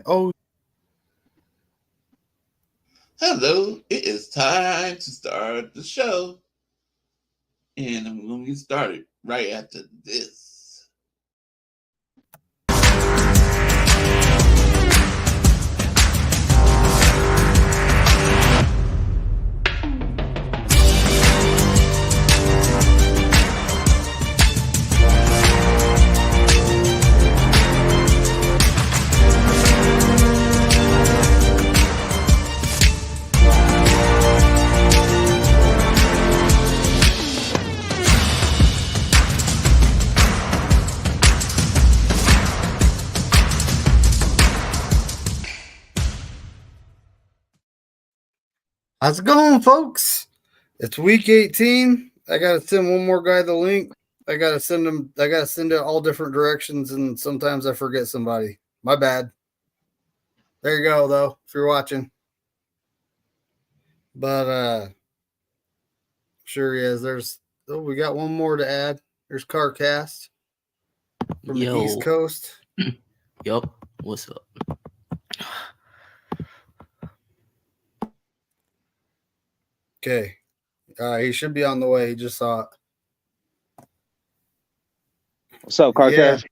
Oh, Hello, it is time to start the show. And I'm going to get started right after this. how's it going, folks? It's week 18. I gotta send one more guy the link. I gotta send him. I gotta send it all different directions, and sometimes I forget somebody. My bad. There you go, though. If you're watching, but sure he is. We got one more to add. There's CarCast from the East Coast. Yup. What's up? Okay. He should be on the way. He just saw it. What's up, CarCast?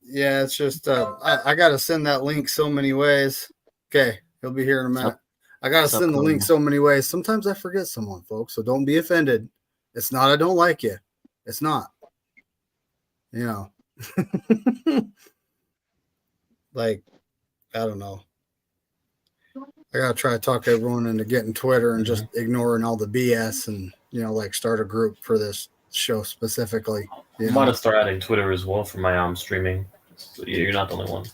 Yeah, it's just I gotta send that link so many ways. Okay, he'll be here in a minute. I gotta send the link so many ways. Sometimes I forget someone, folks, so don't be offended. It's not I don't like you. It's not. You know. Like, I don't know. I gotta try to talk everyone into getting Twitter and just ignoring all the BS and like start a group for this show specifically. I want to start adding Twitter as well for my streaming. So you're not the only one.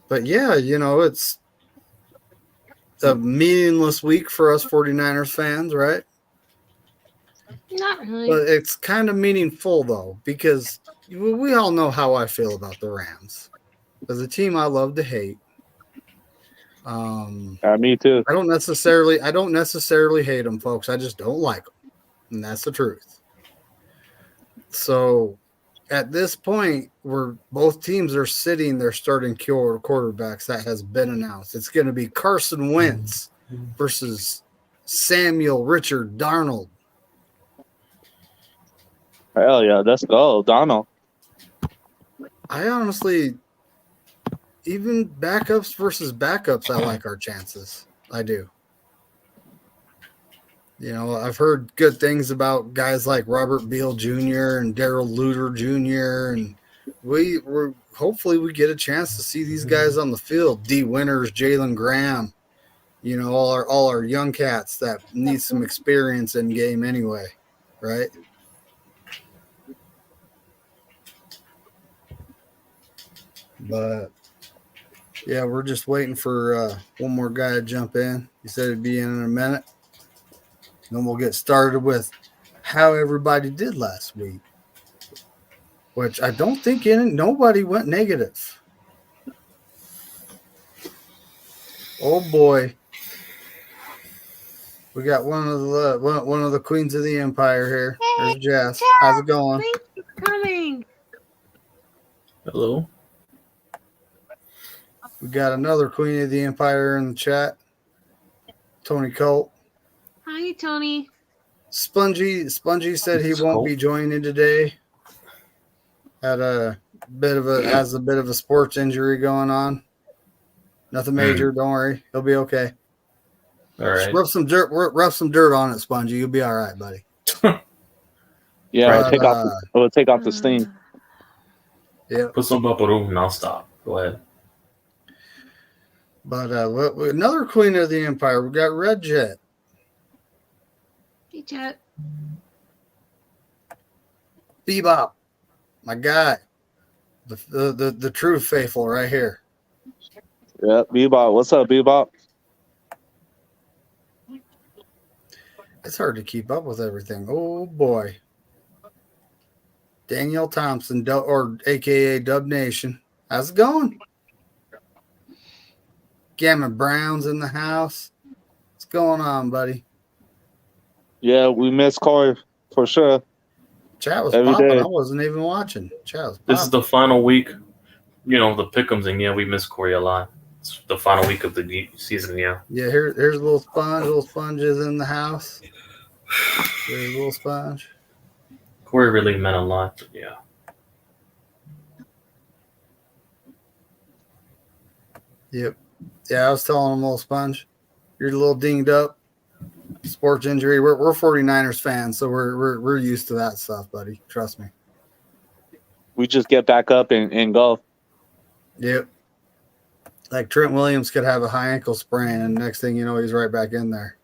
But yeah, it's a meaningless week for us 49ers fans, right? Not really. But it's kind of meaningful though, because we all know how I feel about the Rams. As a team I love to hate. Me too. I don't necessarily hate them, folks. I just don't like them. And that's the truth. So at this point, where both teams are sitting their starting quarterbacks, that has been announced. It's going to be Carson Wentz versus Samuel Richard Darnold. Hell yeah, let's go, Donald. I honestly, even backups versus backups, I like our chances. I do. I've heard good things about guys like Robert Beal Jr. and Darrell Luter Jr. And we're hopefully we get a chance to see these guys on the field. D. Winters, Jalen Graham, all our young cats that need some experience in game anyway, right? But yeah, we're just waiting for one more guy to jump in. He said he'd be in a minute. Then we'll get started with how everybody did last week, which I don't think nobody went negative. Oh boy, we got one of the queens of the empire here. Hey, there's Jess. Jeff, How's it going? Thank you for coming. Hello. We got another queen of the empire in the chat. Tony Colt. Hi, Tony. Spongy said he won't be joining today. Had a bit of a sports injury going on. Nothing major, don't worry. He'll be okay. All right. Just rub some dirt on it, Spongy. You'll be all right, buddy. Yeah, we'll take off the steam. Yeah. Put some bubblegum and I'll stop. Go ahead. But another queen of the empire. We got Red Jet. Hey, Jet. Bebop, my guy, the true faithful right here. Yeah, Bebop. What's up, Bebop? It's hard to keep up with everything. Oh boy. Danielle Thompson, or AKA Dub Nation. How's it going? Gamma Brown's in the house. What's going on, buddy? Yeah, we miss Korey for sure. Chat was Every popping. day. I wasn't even watching. Chat was popping. This is the final week the pick'ems, and we miss Korey a lot. It's the final week of the season, Yeah, here's a little sponge. Little sponge is in the house. There's a little sponge. Korey really meant a lot, but yeah. Yep. Yeah, I was telling him, little sponge, you're a little dinged up. Sports injury. We're 49ers fans, so we're used to that stuff, buddy. Trust me. We just get back up and go. Yep. Like Trent Williams could have a high ankle sprain, and next thing you know, he's right back in there.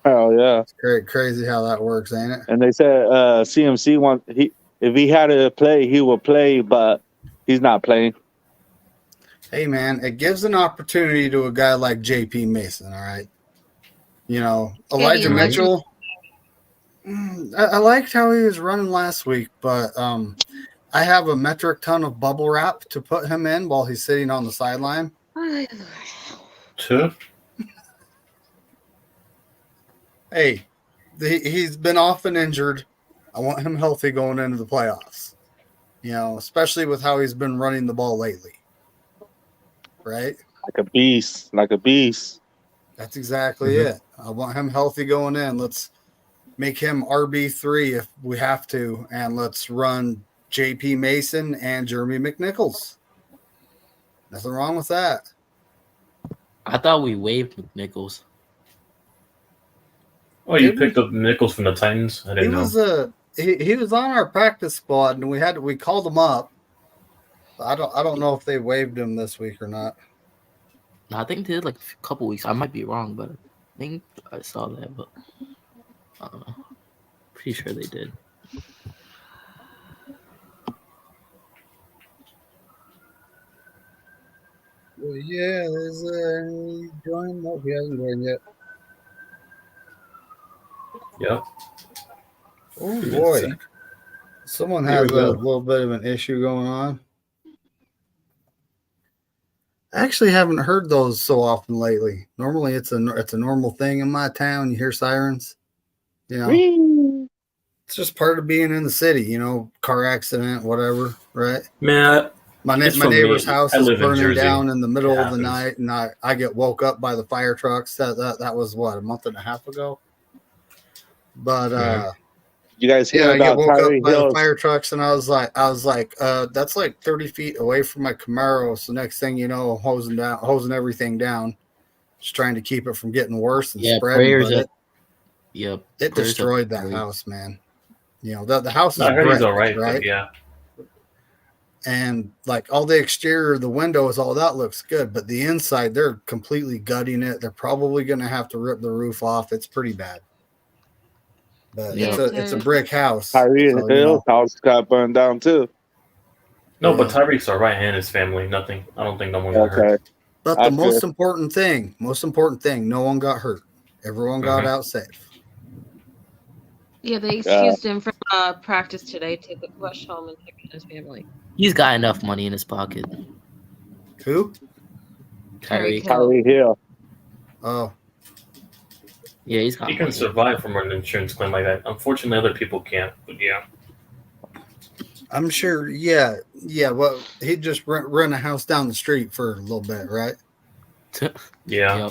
Hell yeah. It's crazy how that works, ain't it? And they said CMC if he had to play, he would play, but he's not playing. Hey man, it gives an opportunity to a guy like JP Mason, all right? Elijah Mitchell. I liked how he was running last week, but I have a metric ton of bubble wrap to put him in while he's sitting on the sideline. Two? Hey, he's been often injured. I want him healthy going into the playoffs. Especially with how he's been running the ball lately. Right? Like a beast. That's exactly it. I want him healthy going in. Let's make him RB3 if we have to, and let's run JP Mason and Jeremy McNichols. Nothing wrong with that. I thought we waived McNichols. Oh, you picked up Nichols from the Titans? I didn't know. He was on our practice squad, and we called him up. I don't know if they waived him this week or not. No, I think they did like a couple weeks. I might be wrong, but I think I saw that, but I don't know. Pretty sure they did. Well, yeah, there's he joined. No, he hasn't joined yet. Yep. Oh boy, someone has a little bit of an issue going on. I actually haven't heard those so often lately. Normally, it's a normal thing in my town. You hear sirens, It's just part of being in the city. Car accident, whatever, right? Man, my neighbor's house is burning down in the middle of the night, and I get woke up by the fire trucks. That was what, a month and a half ago. But you guys hear I get about woke up Tyree by Hills? the fire trucks, and I was like, that's like 30 feet away from my Camaro. So next thing you know, I'm hosing everything down, just trying to keep it from getting worse and spreading. It destroyed that house, man. The house is I heard brick, he's all right, right? But yeah. And like all the exterior, the windows, all that looks good, but the inside, they're completely gutting it. They're probably going to have to rip the roof off. It's pretty bad. But it's a brick house. Tyree Hills house got burned down too. No, but Tyreek's all right, and his family, nothing. I don't think no one got hurt. But the most important thing, no one got hurt. Everyone got out safe. Yeah, they excused him from practice today to rush home and pick up his family. He's got enough money in his pocket. Who? Tyree Hill. Oh. Yeah, he can survive from an insurance claim like that. Unfortunately, other people can't. But yeah, I'm sure. Yeah. Well, he'd just rent a house down the street for a little bit, right? Yeah.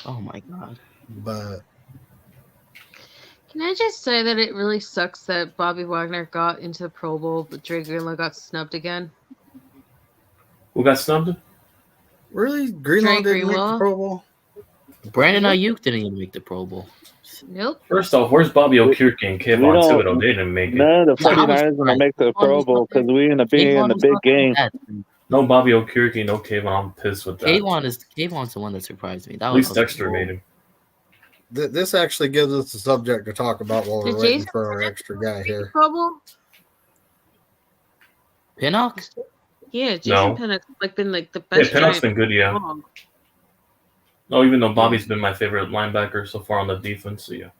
Oh my god. But can I just say that it really sucks that Bobby Wagner got into the Pro Bowl, but Dre Greenlaw got snubbed again? Who got snubbed? Really? Greenlaw didn't make the Pro Bowl? Brandon Ayuk didn't even make the Pro Bowl. Nope. First off, where's Bobby Okereke and Kayvon Thibodeau? They didn't make it. None of the 49ers going to make the Pro Bowl because we in the big game. No Bobby Okereke, no Kayvon. I'm pissed with that. Kayvon's the one that surprised me. At least Dexter made him. This actually gives us a subject to talk about while we're waiting for our extra guy here. Pro Bowl? Pinnock? Yeah, Jason Pinnock's been the best. Yeah, Pinnock's been good, yeah. No, even though Bobby's been my favorite linebacker so far on the defense, so yeah.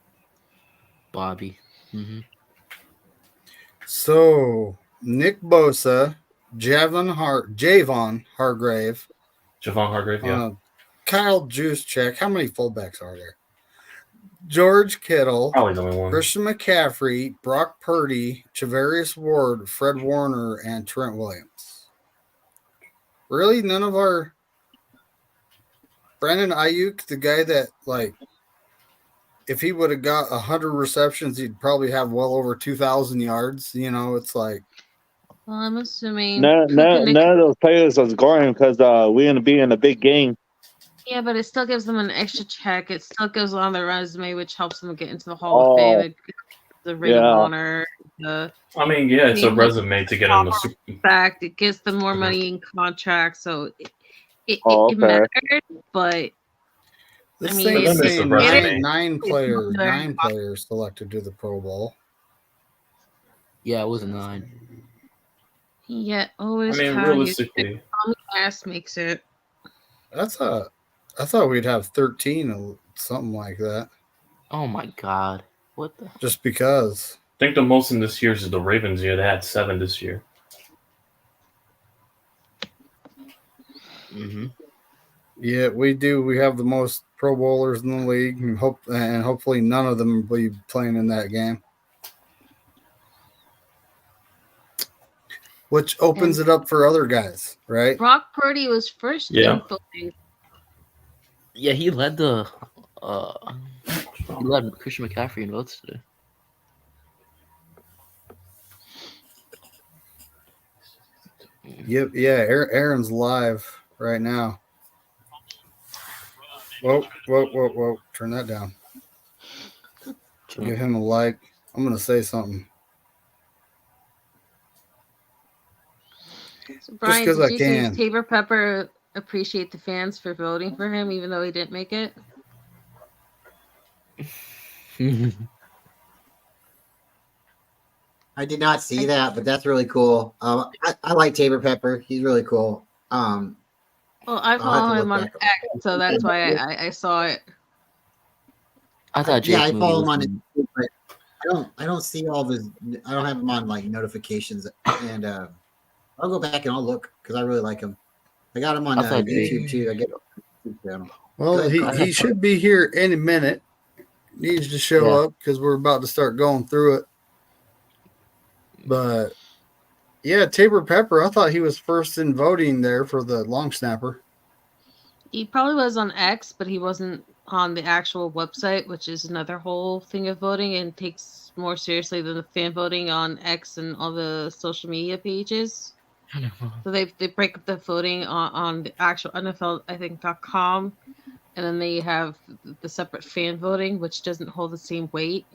Bobby. Mm-hmm. So, Nick Bosa, Javon Hargrave. Javon Hargrave, yeah. Kyle Juszczyk. How many fullbacks are there? George Kittle, Probably the only one. Christian McCaffrey, Brock Purdy, Charvarius Ward, Fred Warner, and Trent Williams. Really? None of our Brandon Ayuk, the guy that, like, if he would have got 100 receptions, he'd probably have well over 2,000 yards. You know, it's like. Well, I'm assuming. None of those players are scoring because we're going to be in a big game. Yeah, but it still gives them an extra check. It still goes on their resume, which helps them get into the Hall of Fame, the Ring of Honor. I mean, yeah, it's a resume to get in the Super. Fact, it gives them more money in contracts, so it matters. But This I mean, thing's it's saying a resume. nine players selected to the Pro Bowl. Yeah, it was 9. Yeah, always. I mean, realistically, ass makes it. I thought we'd have 13 or something like that. Oh my God! What the? Just because. I think the most in this year's is the Ravens. Yeah, they had 7 this year. Mm-hmm. Yeah, we do. We have the most Pro Bowlers in the league, and hopefully none of them will be playing in that game. Which opens it up for other guys, right? Brock Purdy was first in voting. Yeah, he led Christian McCaffrey in votes today. Yep, yeah. Aaron's live right now. Whoa! Turn that down. Give him a like. I'm gonna say something. So Brian, just because I did you see Tabor Pepper appreciate the fans for voting for him, even though he didn't make it? I did not see that, but that's really cool. I like Tabor Pepper. He's really cool. Well, I follow him on X, so that's why I saw it. I thought I follow him on it, but I don't see all of his. I don't have him on like notifications, and I'll go back and I'll look because I really like him. I got him on YouTube too. I get YouTube channel. Well, he should be here any minute. Needs to show up because we're about to start going through it. But yeah, Tabor Pepper. I thought he was first in voting there for the long snapper. He probably was on X, but he wasn't on the actual website, which is another whole thing of voting and takes more seriously than the fan voting on X and all the social media pages. So they break up the voting on the actual NFL, I think, .com, and then they have the separate fan voting, which doesn't hold the same weight.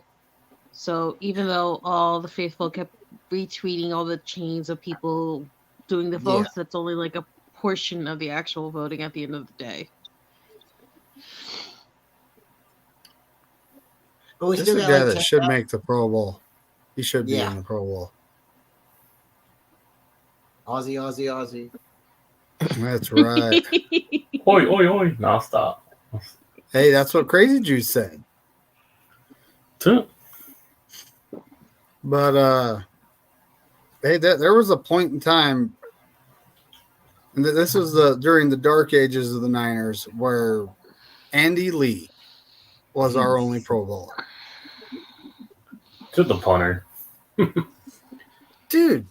So even though all the faithful kept retweeting all the chains of people doing the votes, that's only like a portion of the actual voting at the end of the day. But This is a guy that should make the Pro Bowl. He should be in the Pro Bowl. Aussie. That's right. Oi. Nah, stop. Hey, that's what Crazy Juice said. But hey, there was a point in time, and this was during the dark ages of the Niners, where Andy Lee was our only Pro Bowler. To the punter. Dude,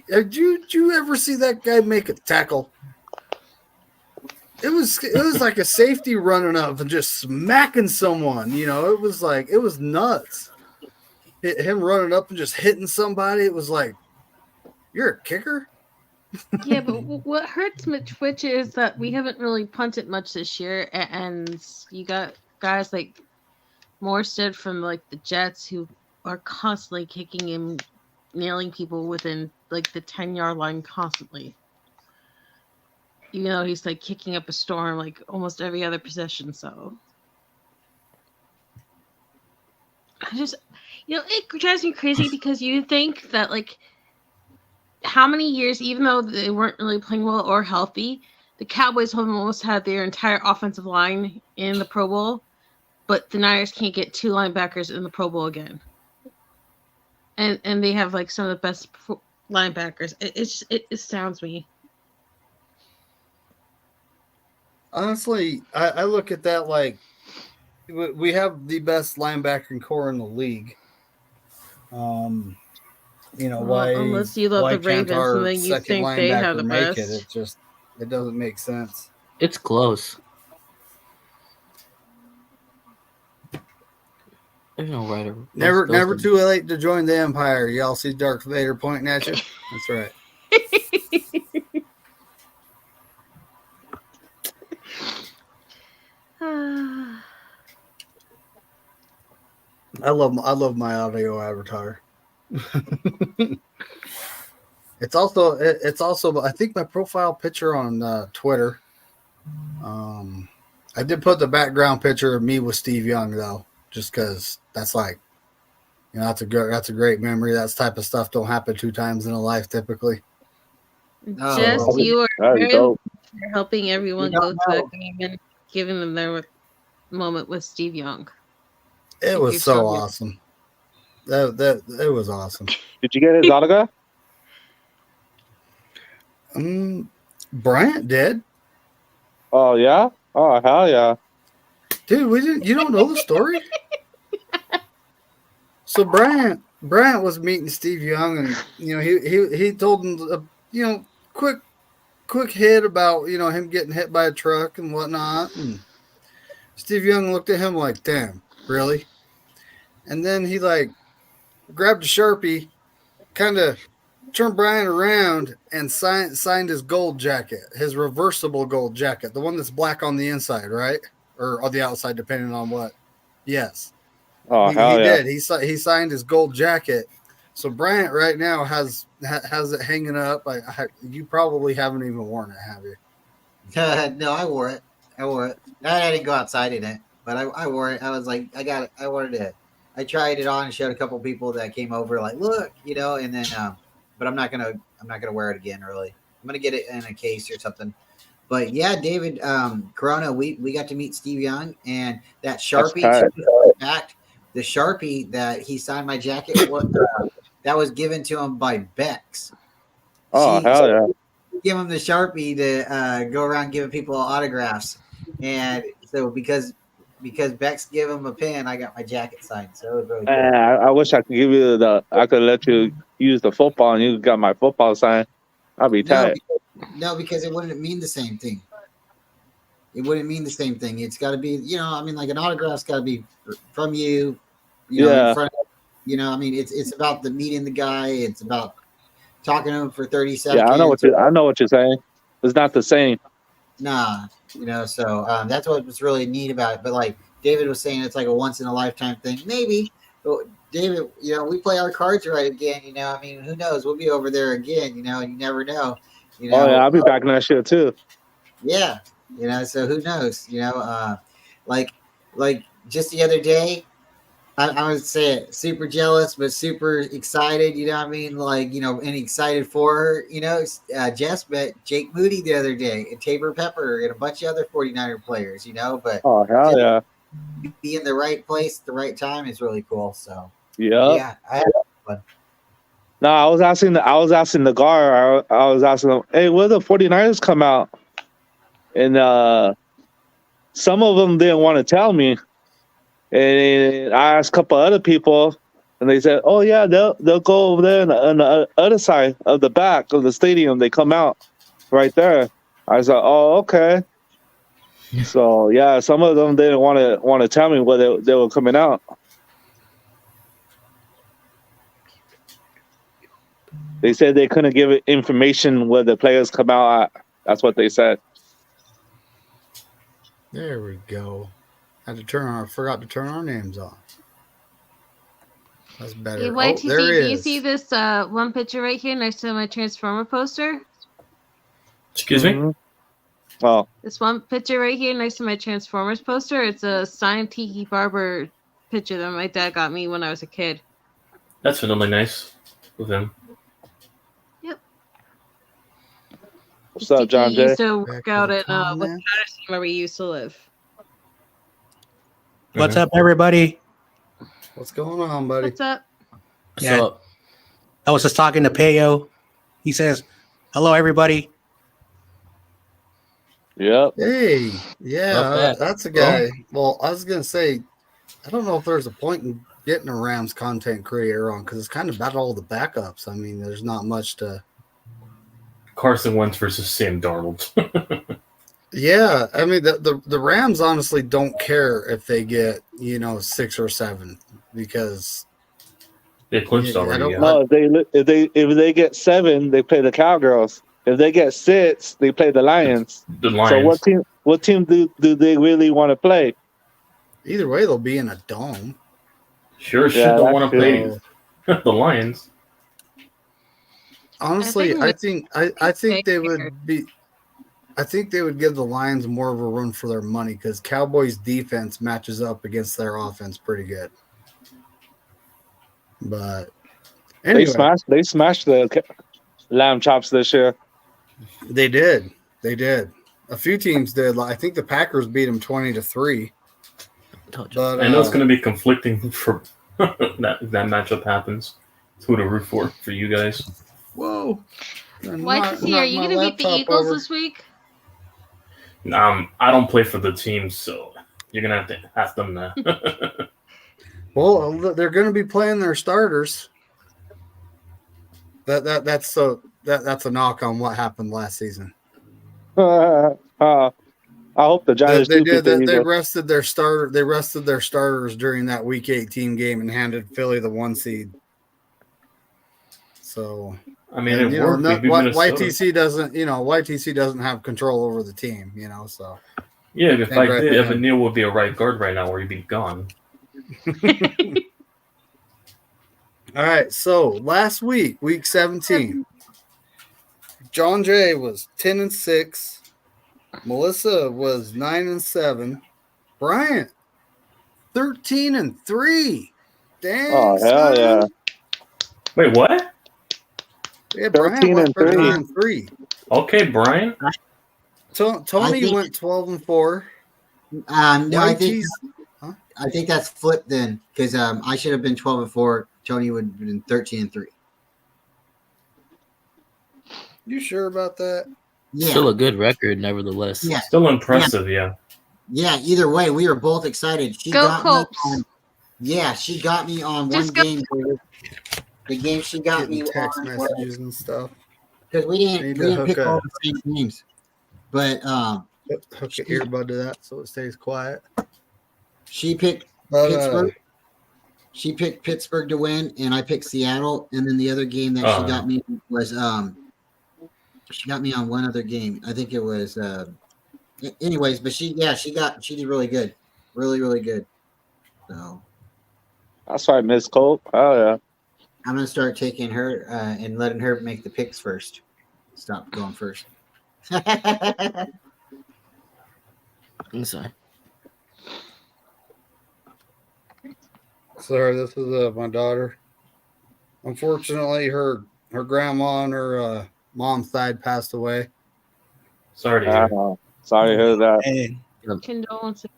did you ever see that guy make a tackle? It was like a safety running up and just smacking someone. You know, it was nuts. Him running up and just hitting somebody. It was like, you're a kicker? Yeah, but what hurts Twitch is that we haven't really punted much this year, and you got guys like Morstead from like the Jets who are constantly kicking and nailing people within like the 10-yard line constantly. Even though he's like kicking up a storm like almost every other possession, so it drives me crazy because you think that like how many years, even though they weren't really playing well or healthy, the Cowboys have almost had their entire offensive line in the Pro Bowl, but the Niners can't get 2 linebackers in the Pro Bowl again. And they have like some of the best linebackers. It astounds me. Honestly, I look at that like we have the best linebacking core in the league. You know, Well, unless you love the can't Ravens, and our then you second think they have linebacker the make best. it doesn't make sense. It's close. There's no right or Never too late to join the Empire. Y'all see Darth Vader pointing at you? That's right. I love my audio avatar. It's also I think my profile picture on Twitter. I did put the background picture of me with Steve Young though, just because that's like, you know, that's a great memory. That type of stuff don't happen 2 times in a life typically. Just you are very dope. for helping everyone You go don't to know. that game and giving them their moment with Steve Young. It was so awesome. That it was awesome. Did you get his autograph? Bryant did. Oh yeah. Oh hell yeah. Dude, you don't know the story? So Bryant was meeting Steve Young, and you know he told him quick hit about him getting hit by a truck and whatnot, and Steve Young looked at him like, damn, really? And then he like grabbed a Sharpie, kind of turned Bryant around and signed his gold jacket, his reversible gold jacket, the one that's black on the inside, right? Or on the outside, depending on what. Yes. Oh He hell yeah. did. He signed his gold jacket. So Bryant right now has it hanging up. You probably haven't even worn it, have you? No, I wore it. I didn't go outside in it, but I wore it. I was like, I got it. I wanted it. I tried it on and showed a couple people that came over, like, look, and then, but I'm not gonna wear it again. Really, I'm gonna get it in a case or something. But yeah, David, Corona, we got to meet Steve Young, and that Sharpie, the Sharpie that he signed my jacket, that was given to him by Bex. Oh hell yeah. Give him the Sharpie to go around giving people autographs, and so because Bex gave him a pen, I got my jacket signed. So it was really cool. I wish I could give you I could let you use the football and you got my football signed. I'd be tight. No, because it wouldn't mean the same thing. It wouldn't mean the same thing. It's got to be, like an autograph's got to be from you, in front of, it's about the meeting the guy. It's about talking to him for 30 seconds. Yeah, I know what you're saying. It's not the same. Nah, so that's what was really neat about it. But like David was saying, it's like a once in a lifetime thing. Maybe, but David, we play our cards right again. Who knows? We'll be over there again. And you never know. Oh yeah, I'll be back in that shit too. Yeah, so who knows? Like just the other day, I would say it, super jealous, but super excited. And excited for her. Jess met Jake Moody the other day, and Tabor Pepper, and a bunch of other 49er players. But oh hell yeah, be in the right place at the right time is really cool. So yeah, I had fun. No, I was asking the guard. I was asking them, hey, where the 49ers come out? And some of them didn't want to tell me. And I asked a couple other people, and they said, "Oh yeah, they'll go over there on the other side of the back of the stadium. They come out right there." I said, "Oh okay." So yeah, some of them didn't want to tell me where they were coming out. They said they couldn't give information where the players come out at. That's what they said. There we go. Forgot to turn our names on. That's better. Hey, YTC, do you see this one picture right here next to my Transformer poster? Excuse me? Oh. This one picture right here next to my Transformers poster, it's a signed Tiki Barber picture that my dad got me when I was a kid. That's really nice with him. Yep. What's up, John Jay? Used to work out at Patterson, where we used to live. What's up, everybody? What's going on, buddy? What's up? Yeah, So, I was just talking to Payo. He says, "Hello, everybody." Yep. Hey, Not yeah, bad. that's a guy. Well, I was gonna say, I don't know if there's a point in getting a Rams content creator on because it's kind of about all the backups. I mean, there's not much to. Carson Wentz versus Sam Darnold. Yeah, I mean the Rams honestly don't care if they get 6 or 7 because They clinched I already. don't. Yeah. No, if they get 7, they play the Cowgirls. If they get 6, they play the Lions. The So Lions. what team do they really want to play? Either way, they'll be in a dome. Sure, Yeah, don't that's want to true. play the Lions. Honestly, I I think think they fair. would be. I think they would give the Lions more of a run for their money because Cowboys' defense matches up against their offense pretty good. But anyway, They smashed the lamb chops this year. they did. A few teams did. I think the Packers beat them 20-3. But I know it's going to be conflicting for that matchup happens. It's who to root for you guys. Whoa. YTC, are you going to beat the Eagles this week? I don't play for the team, so you're going to have to ask them that. Well, they're going to be playing their starters. That's a knock on what happened last season. I hope the Giants They do beat the They Eagles. rested their starter. They rested their starters during that Week 18 game and handed Philly the 1 seed. So I mean, it worked. YTC doesn't have control over the team. So yeah, if I did, Evan Neal would be a right guard right now, or he'd be gone. All right. So last week, Week 17, John Jay was 10-6. Melissa was 9-7. Bryant 13-3. Dang. Oh hell yeah! Wait, what? Yeah, Brian went 13-3. Okay, Brian. Tony went 12-4. No, I think that's flipped then because I should have been 12-4. Tony would have been 13-3. You sure about that? Yeah. Still a good record, nevertheless. Yeah. Still impressive, yeah. Yeah, either way, we were both excited. She Go got Colts. me on, she got me on Just one go. game. The game she got Getting me text on messages and stuff. because we didn't pick all the same games. But hook an earbud to that so it stays quiet. She picked Pittsburgh. She picked Pittsburgh to win, and I picked Seattle. And then the other game that she got me was she got me on one other game. I think it was anyways, but she did really good. Really, really good. So that's why I miss Colt. Oh yeah. I'm gonna start taking her and letting her make the picks first. Stop going first. Sorry. Sorry, this is my daughter. Unfortunately, her grandma on her mom's side passed away. Sorry to hear. Sorry to hear that. Hey. Condolences.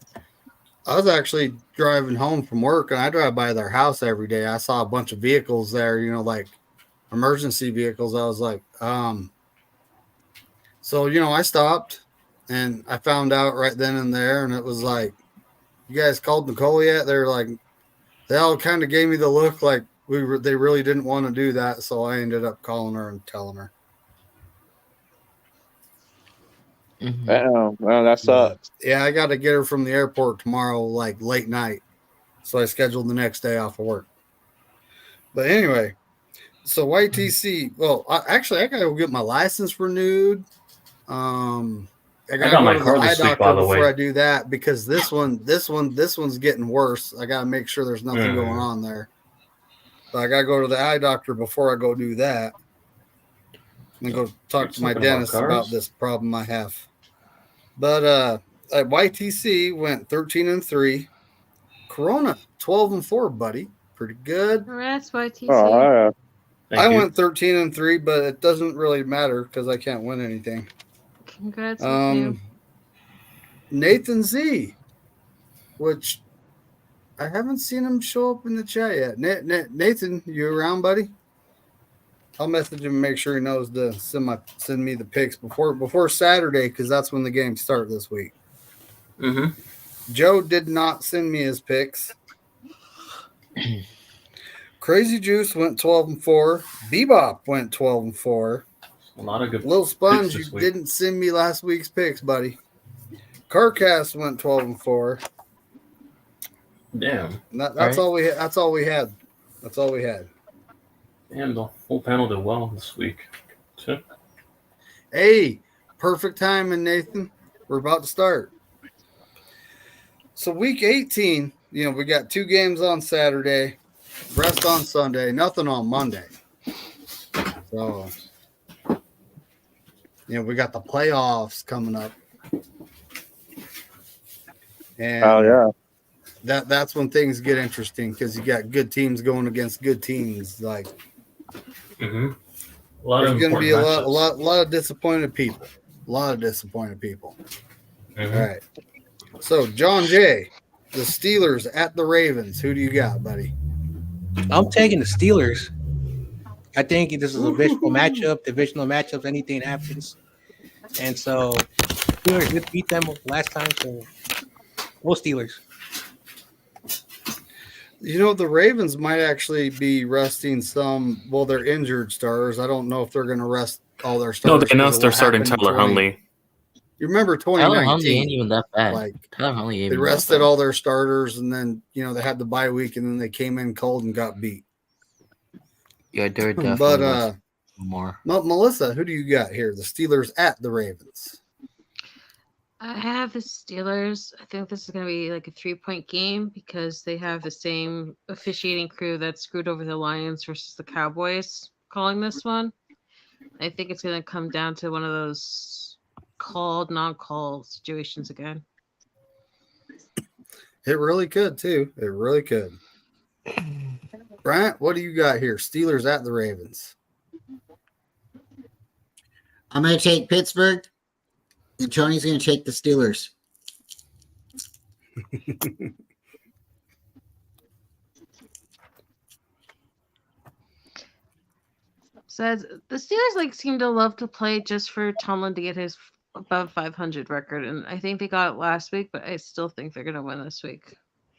I was actually driving home from work, and I drive by their house every day. I saw a bunch of vehicles there, like emergency vehicles. I was like, so I stopped, and I found out right then and there, and it was like, you guys called Nicole yet? They're like, they all kind of gave me the look like they really didn't want to do that, so I ended up calling her and telling her. Mm-hmm. Damn, well, that sucks. Yeah, I got to get her from the airport tomorrow, like late night. So I scheduled the next day off of work. But anyway, so YTC. Well, I got to go get my license renewed. I got my car this week, by the way. Before I do that, because this one's getting worse. I got to make sure there's nothing going on there. So I got to go to the eye doctor before I go do that. And go talk to my dentist about this problem I have. But YTC went 13-3. Corona 12-4, buddy. Pretty good. Congrats, YTC. Oh, yeah. I went 13-3, but it doesn't really matter because I can't win anything. Congrats with you. Nathan Z, which I haven't seen him show up in the chat yet. Nathan, you around, buddy? I'll message him and make sure he knows to send me the picks before Saturday, because that's when the games start this week. Mm-hmm. Joe did not send me his picks. Crazy Juice went 12-4. Bebop went 12-4. A lot of good. Little Sponge, you this week. didn't send me last week's picks, buddy. Carcast went 12-4. Damn. That's all we had. That's all we had. That's all we had. Damn, the whole panel did well this week. Too. Hey, perfect timing, Nathan. We're about to start. So week 18, we got 2 games on Saturday, rest on Sunday, nothing on Monday. So, we got the playoffs coming up. And that's when things get interesting, because you got good teams going against good teams. Like, mm-hmm. There's going to be a lot of disappointed people. A lot of disappointed people. Mm-hmm. All right. So, John Jay, the Steelers at the Ravens. Who do you got, buddy? I'm taking the Steelers. I think this is a divisional matchup. Anything happens. And so, Steelers did beat them last time, so go Steelers. The Ravens might actually be resting some, they're injured starters. I don't know if they're going to rest all their starters. No, they announced they're starting Tyler Huntley. You remember Tyler 2019? Huntley ain't even that bad. Like, Tyler Huntley ain't they even rested that all their starters, and then, they had the bye week, and then they came in cold and got beat. Yeah, they're definitely But, more. Melissa, who do you got here? The Steelers at the Ravens. I have the Steelers. I think this is going to be like a 3-point game because they have the same officiating crew that screwed over the Lions versus the Cowboys calling this one. I think it's going to come down to one of those called, non-call situations again. It really could, too. It really could. Bryant, what do you got here? Steelers at the Ravens. I'm going to take Pittsburgh, and Tony's going to take the Steelers. Says the Steelers seem to love to play just for Tomlin to get his above 500 record, and I think they got it last week, but I still think they're going to win this week.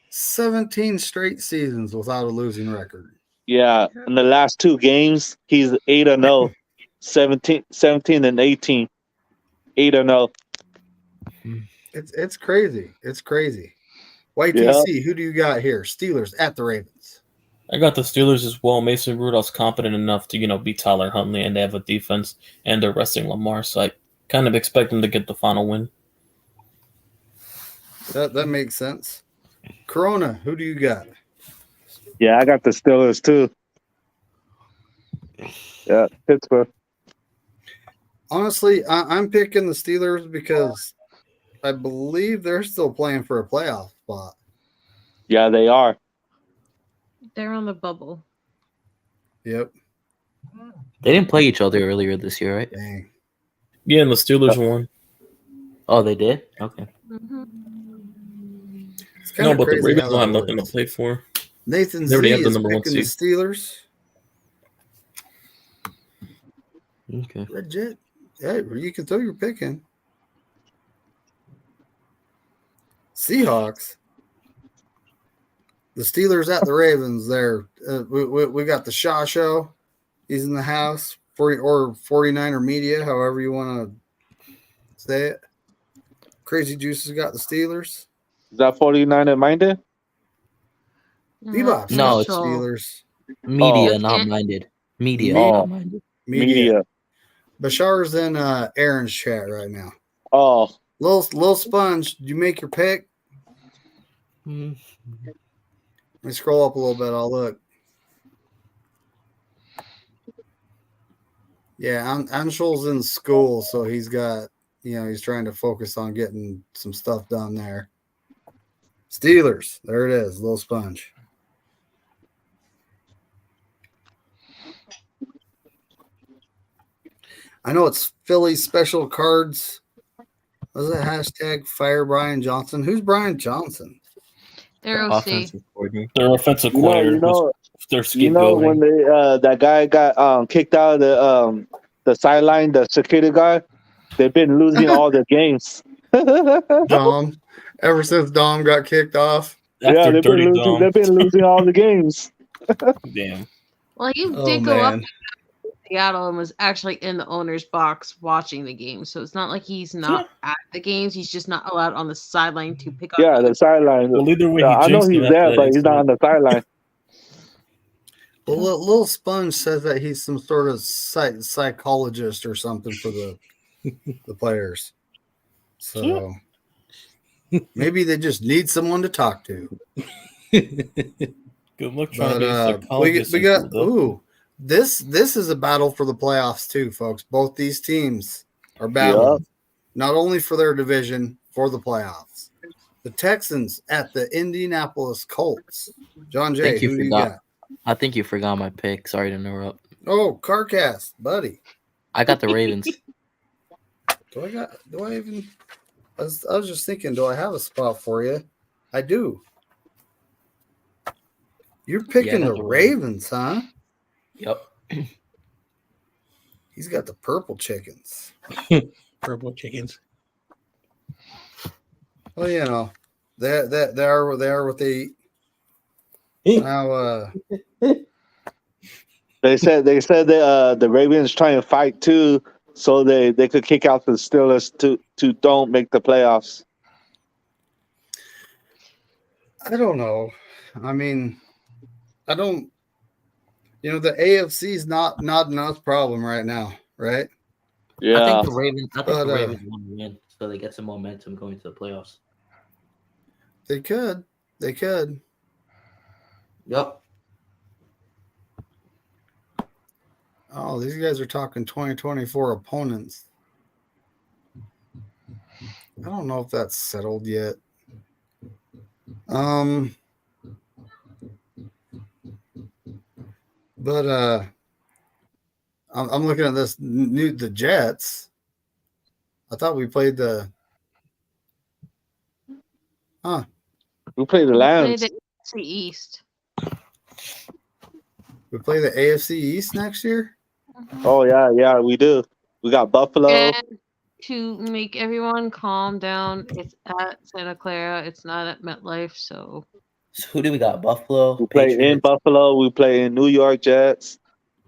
17 straight seasons without a losing record. Yeah, in the last 2 games, he's 8-0, 17 and 18, 8-0. It's crazy. It's crazy. YTC, who do you got here? Steelers at the Ravens. I got the Steelers as well. Mason Rudolph's competent enough to, beat Tyler Huntley, and they have a defense, and they're resting Lamar, so I kind of expect them to get the final win. That makes sense. Corona, who do you got? Yeah, I got the Steelers too. Yeah, Pittsburgh. Honestly, I'm picking the Steelers because I believe they're still playing for a playoff spot. Yeah, they are. They're on the bubble. Yep. They didn't play each other earlier this year, right? Dang. Yeah, and the Steelers won. Oh, they did? Okay. Mm-hmm. No, but the Ravens don't have nothing to play for. Nathan They Z already have the is number 1 picking the seed. Steelers. Okay. Legit. Hey, you can throw your picking. Seahawks. The Steelers at the Ravens there. We got the Shaw Show. He's in the house. 49er Media, however you want to say it. Crazy Juice has got the Steelers. Is that 49 minded? Bebop's No, got it's the Steelers. Media, Oh. not minded. Media, Oh. not minded. Media. Bashar's in Aaron's chat right now. Oh, Little Sponge, did you make your pick? Mm. Let me scroll up a little bit. I'll look. Yeah, Anshul's in school, so he's got, he's trying to focus on getting some stuff done there. Steelers, there it is, Little Sponge. I know it's Philly special cards. What's that hashtag? Fire Brian Johnson. Who's Brian Johnson? They're OC. Offensive coordinator. Their offensive coordinator was their You know scapegoating. when they that guy got kicked out of the sideline, the security guard. They've been losing all their games. Dom. Ever since Dom got kicked off. Yeah, After they've Dirty been losing. Dom. They've been losing all the games. Damn. Well, he Oh did go up man. to Seattle and was actually in the owner's box watching the game. So it's not like he's not at the games. He's just not allowed on the sideline to pick up. Yeah, the sideline. Well, either way, he I know jinxed he's him after there, that but he's not on incident. the sideline. Well, Lil Sponge says that he's some sort of psychologist or something for the players. So maybe they just need someone to talk to. Good luck trying to be a psychologist. we got this is a battle for the playoffs too, folks. Both these teams are battling not only for their division, for the playoffs. The Texans at the Indianapolis Colts. John Jay, who do you got? I think you forgot my pick. Sorry to interrupt. Oh, Carcast, buddy. I got the Ravens. Do I even? I was just thinking, do I have a spot for you? I do. You're picking the Ravens, huh? Yep. He's got the purple chickens. Purple chickens. Well, you know, they are what they eat. Now, They said the Ravens trying to fight too, so they could kick out the Steelers to don't make the playoffs. I don't know. I mean, I don't. You know, the AFC is not enough problem right now, right? Yeah, I think the Ravens want to win, so they get some momentum going to the playoffs. They could. Yep. Oh, these guys are talking 2024 opponents. I don't know if that's settled yet. But I'm looking at the Jets. I thought we played the. we play the Lions. The AFC East. We play the AFC East next year. Oh yeah, we do. We got Buffalo. And to make everyone calm down, it's at Santa Clara. It's not at MetLife. So who do we got? Buffalo. We play Patriots. in Buffalo. We play in New York Jets.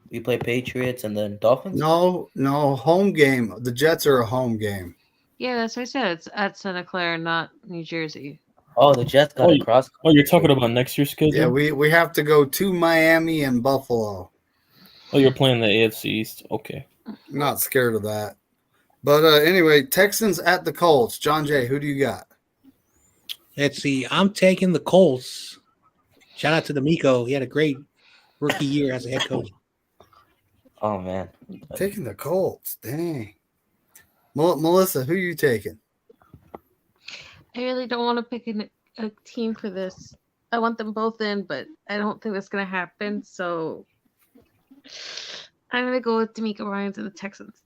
We play Patriots and then Dolphins. No, home game. The Jets are a home game. yeah, that's what I said. It's at Santa Clara, not New Jersey. Oh, the Jets got a cross. Oh, you're talking about next year's schedule? Yeah, we have to go to Miami and Buffalo. Oh, you're playing the AFC East. Okay. I'm not scared of that. But anyway, Texans at the Colts. John Jay, who do you got? Let's see. I'm taking the Colts. Shout out to D'Amico. He had a great rookie year as a head coach. Oh man, Taking the Colts. Dang. Melissa, who are you taking? I really don't want to pick a team for this. I want them both in, but I don't think that's going to happen. So I'm going to go with D'Amico Ryans and the Texans.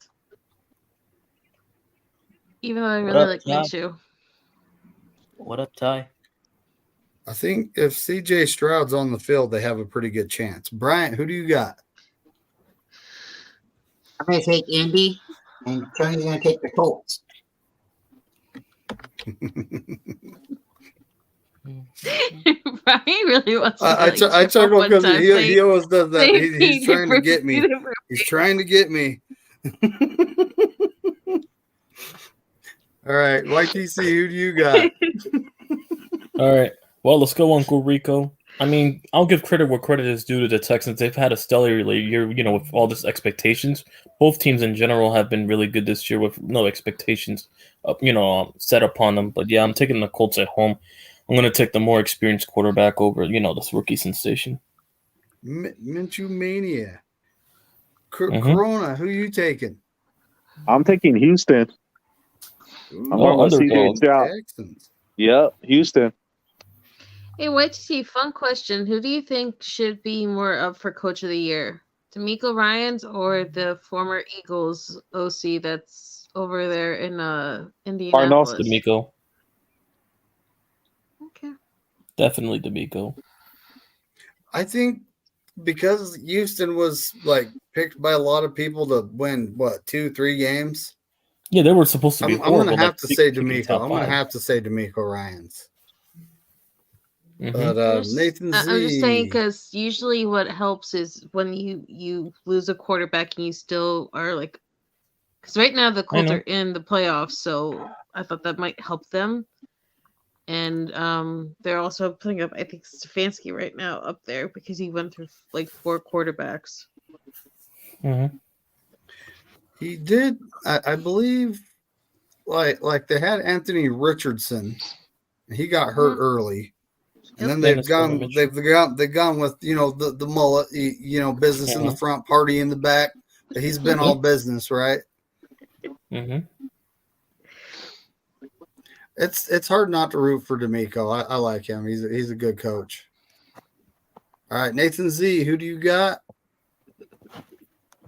Even though I really like Minshew. What up, Ty? I think if CJ Stroud's on the field, they have a pretty good chance. Bryant, who do you got? I'm going to take Indy, and Tony's going to take the Colts. Brian really wants to I chuckle because he always does that. He's trying to get me. He's trying to get me. All right, YTC, who do you got? All right. Well, let's go, Uncle Rico. I mean, I'll give credit where credit is due to the Texans. They've had a stellar year, with all this expectations. Both teams in general have been really good this year with no expectations, set upon them. But yeah, I'm taking the Colts at home. I'm going to take the more experienced quarterback over, this rookie sensation. Minshew Mania. Corona, who you taking? I'm taking Houston. Ooh, I'm going with CJ Stroud. Texans. Yep, Houston. Hey, YTC, fun question. Who do you think should be more up for Coach of the Year? D'Amico Ryans or the former Eagles OC that's over there in Indianapolis? D'Amico. Okay. Definitely D'Amico. I think because Houston was like picked by a lot of people to win what 2-3 games. Yeah, they were supposed to be. I'm going to have like, to say keeping D'Amico. top I'm going to five. have to say D'Amico Ryans. Mhm. But Nathan Z. I'm just saying because usually what helps is when you lose a quarterback and you still are like, because right now the Colts know. are in the playoffs, so I thought that might help them. And they're also putting up, I think, Stefanski right now up there because he went through like 4 quarterbacks. Mhm. He did, I believe, like they had Anthony Richardson. He got hurt early, and then Dennis Golovich. they've gone with the mullet, business in the front, party in the back. But he's been all business, right? Mhm. It's hard not to root for D'Amico. I like him. He's a good coach. All right, Nathan Z. Who do you got?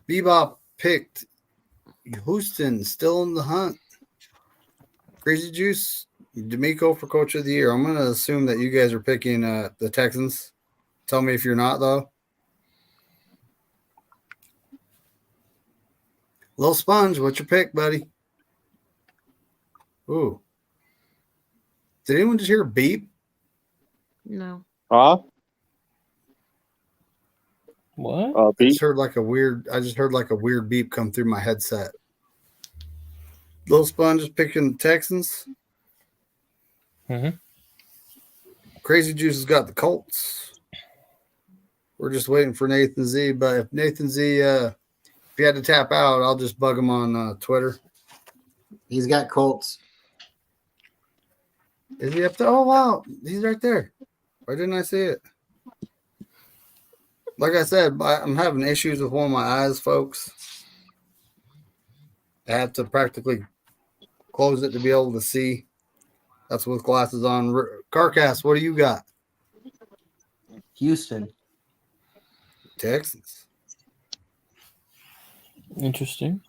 Bebop picked Houston, still in the hunt. Crazy Juice, D'Amico for Coach of the Year. I'm going to assume that you guys are picking the Texans. Tell me if you're not, though. Lil Sponge, what's your pick, buddy? Ooh. Did anyone just hear a beep? No. Huh? What? I just heard like a weird beep come through my headset. Lil Sponge is picking the Texans. Mhm. Crazy Juice has got the Colts. We're just waiting for Nathan Z. But if Nathan Z, if you had to tap out, I'll just bug him on Twitter. He's got Colts. Is he up there? Oh, wow. He's right there. Why didn't I see it? Like I said, I'm having issues with one of my eyes, folks. I have to practically close it to be able to see. That's with glasses on. Carcast, what do you got? Houston. Texans. Interesting.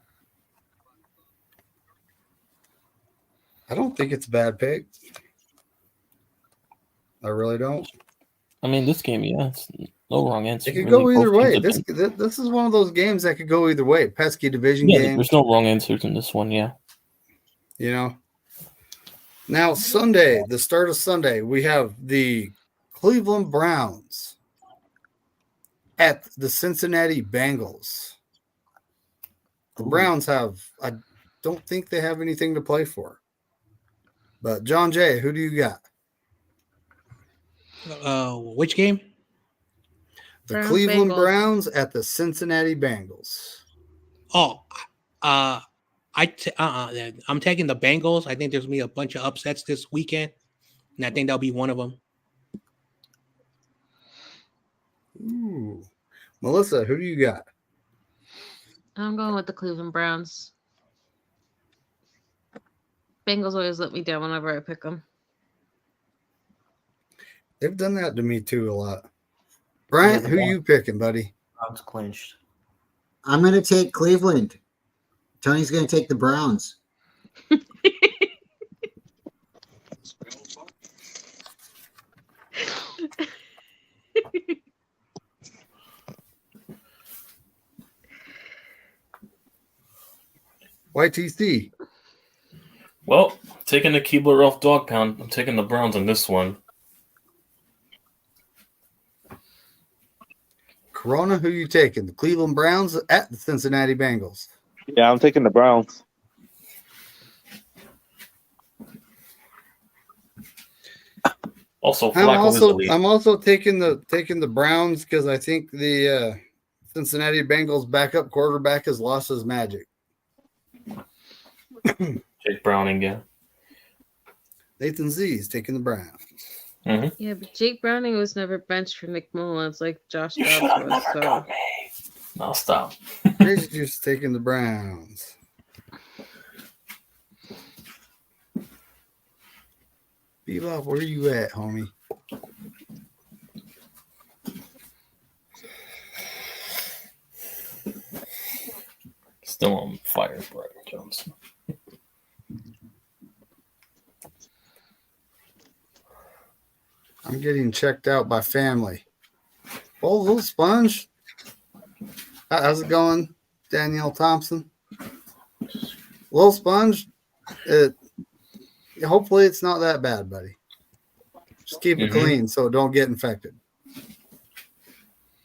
I don't think it's a bad pick. I really don't. I mean, this game, yeah, it's no wrong answer. It could really. go either Both way. teams This is one of those games that could go either way. Pesky division yeah, game. there's no wrong answers in this one. Yeah. You know. Now Sunday, the start of Sunday, we have the Cleveland Browns at the Cincinnati Bengals. The Browns I don't think they have anything to play for. But John Jay, who do you got? Which game? The Browns, Cleveland Bengals. Browns at the Cincinnati Bengals. Oh, I'm taking the Bengals. I think there's gonna be a bunch of upsets this weekend, and I think that'll be one of them. Ooh. Melissa, who do you got? I'm going with the Cleveland Browns. Bengals always let me down whenever I pick them. They've done that to me too a lot. Bryant, who you picking, buddy? Browns clinched. I'm going to take Cleveland. Tony's going to take the Browns. YTC. Well, taking the Keebler off dog pound. I'm taking the Browns on this one. Corona, who you taking? The Cleveland Browns at the Cincinnati Bengals. Yeah, I'm taking the Browns. Also, I'm also taking the Browns because I think the Cincinnati Bengals backup quarterback has lost his magic. Jake Browning, yeah. Nathan Z is taking the Browns. Mm-hmm. Yeah, but Jake Browning was never benched for Nick Mullins like Josh You Dobbs should have was. never So got me. No, stop. Crazy Juice taking the Browns. Bebop, where you at, homie? Still on fire, Brian Johnson. I'm getting checked out by family. Oh, little sponge. How's it going, Danielle Thompson? Little sponge. Hopefully it's not that bad, buddy. Just keep it clean so it don't get infected.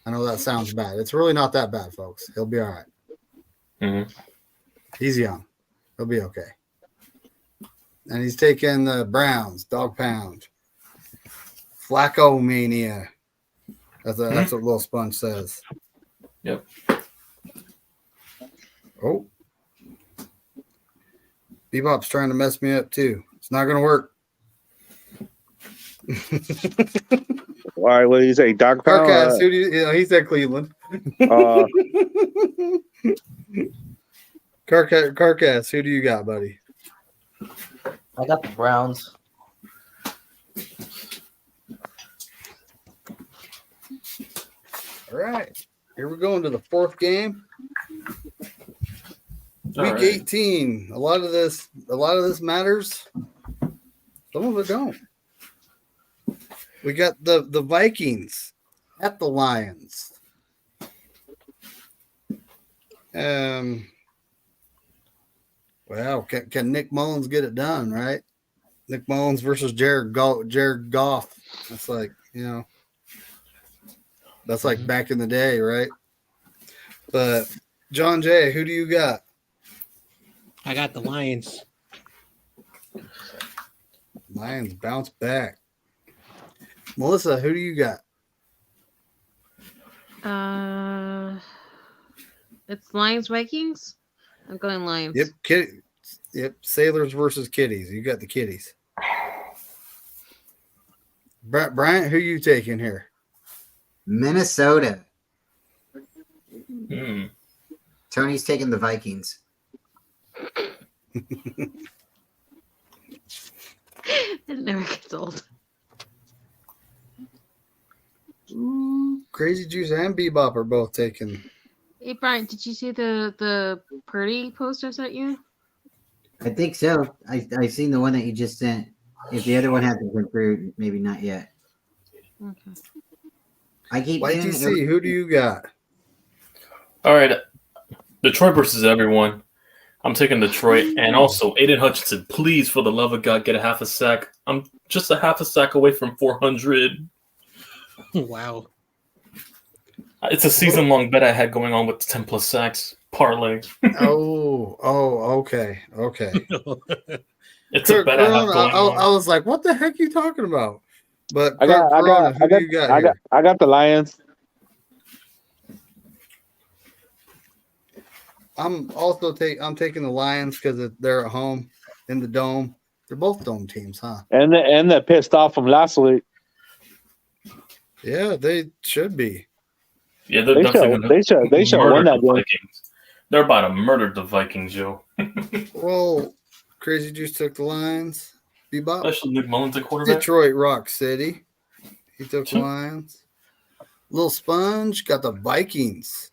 I know that sounds bad. It's really not that bad, folks. He'll be all right. Mm-hmm. He's young. He'll be okay. And he's taking the Browns, dog pound. Flacco mania. That's what Little Sponge says. Yep. Oh. Bebop's trying to mess me up too. It's not going to work. All right, what do you say? Dog pound? Carcass, who do you, he said Cleveland. Carcass, who do you got, buddy? I got the Browns. All right. Here we go into the fourth game. Week 18. A lot of this matters. Some of it don't. We got the Vikings at the Lions. Well, can Nick Mullins get it done, right? Nick Mullins versus Jared Goff. That's like, that's like back in the day, right? But John Jay, who do you got? I got the Lions. Lions bounce back. Melissa, who do you got? It's Lions Vikings. I'm going Lions. Yep, Sailors versus Kitties. You got the Kitties. Bryant, who you taking here? Minnesota. Mm. Tony's taking the Vikings. It never gets old. Crazy Juice and Bebop are both taking. Hey Brian, did you see the Purdy post I sent you? I think so. I seen the one that you just sent. If the other one hasn't been through, maybe not yet. Okay. I keep YTC, who do you got? All right. Detroit versus everyone. I'm taking Detroit. And also, Aiden Hutchinson, please, for the love of God, get a half a sack. I'm just a half a sack away from 400. Wow. It's a season-long bet I had going on with 10+ sacks. Parlay. Okay. It's a bet I have going on. I was like, what the heck are you talking about? But I got the Lions. I'm taking the Lions because they're at home in the dome. They're both dome teams, huh? And they're pissed off from last week. Yeah, they should be. Yeah, they're definitely they should win that game. Vikings. They're about to murder the Vikings, yo. Well, Crazy Juice took the Lions. Bebop. Especially Nick Mullins at quarterback. Detroit Rock City. He took the Lions. Little Sponge got the Vikings.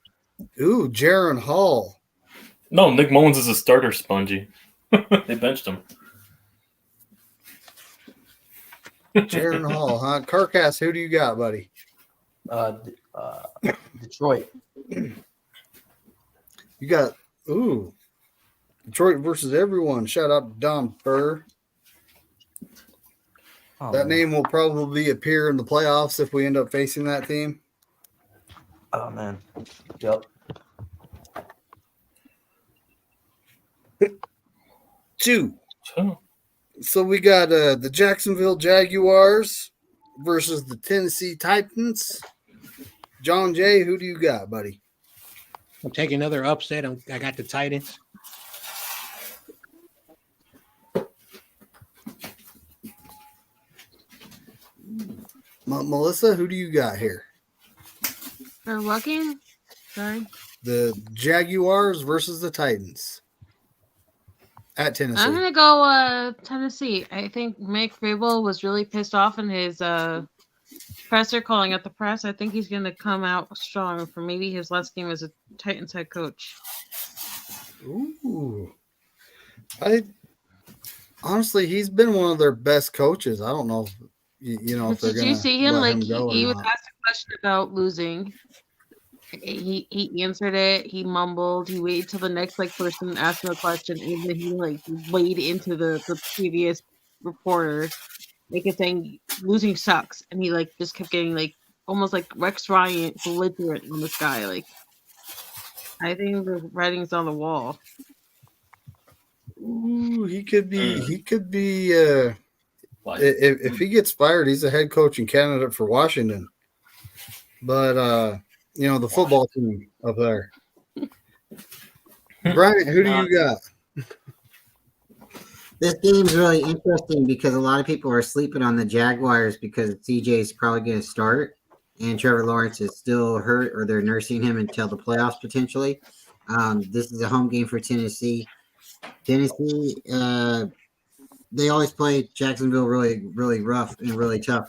Ooh, Jaron Hall. No, Nick Mullins is a starter, Spongy. They benched him. Jaron Hall, huh? Carcass, who do you got, buddy? Detroit. You got Detroit versus everyone. Shout out to Dom Burr. That name will probably appear in the playoffs if we end up facing that team. Oh man. Yep. Two. So we got the Jacksonville Jaguars versus the Tennessee Titans. John Jay, who do you got, buddy? I'm taking another upset. I got the Titans. Melissa, who do you got here? For what game? Sorry. The Jaguars versus the Titans at Tennessee. I'm gonna go Tennessee. I think Mike Vrabel was really pissed off in his presser calling out the press. I think he's gonna come out strong for maybe his last game as a Titans head coach. Ooh. Honestly, he's been one of their best coaches. I don't know if, if they're Did you see him? Like he was asked a question about losing. He answered it. He mumbled. He waited till the next person asked him a question, and then he laid into the previous reporter, kept saying losing sucks, and he just kept getting almost like Rex Ryan belligerent on this guy. I think the writing's on the wall. Ooh, he could be. He could be. If he gets fired, he's a head coaching candidate for Washington. But the football team up there. Brian, who do you got? This game's really interesting because a lot of people are sleeping on the Jaguars because CJ's probably going to start, and Trevor Lawrence is still hurt, or they're nursing him until the playoffs potentially. This is a home game for Tennessee. Tennessee, they always play Jacksonville really, really rough and really tough.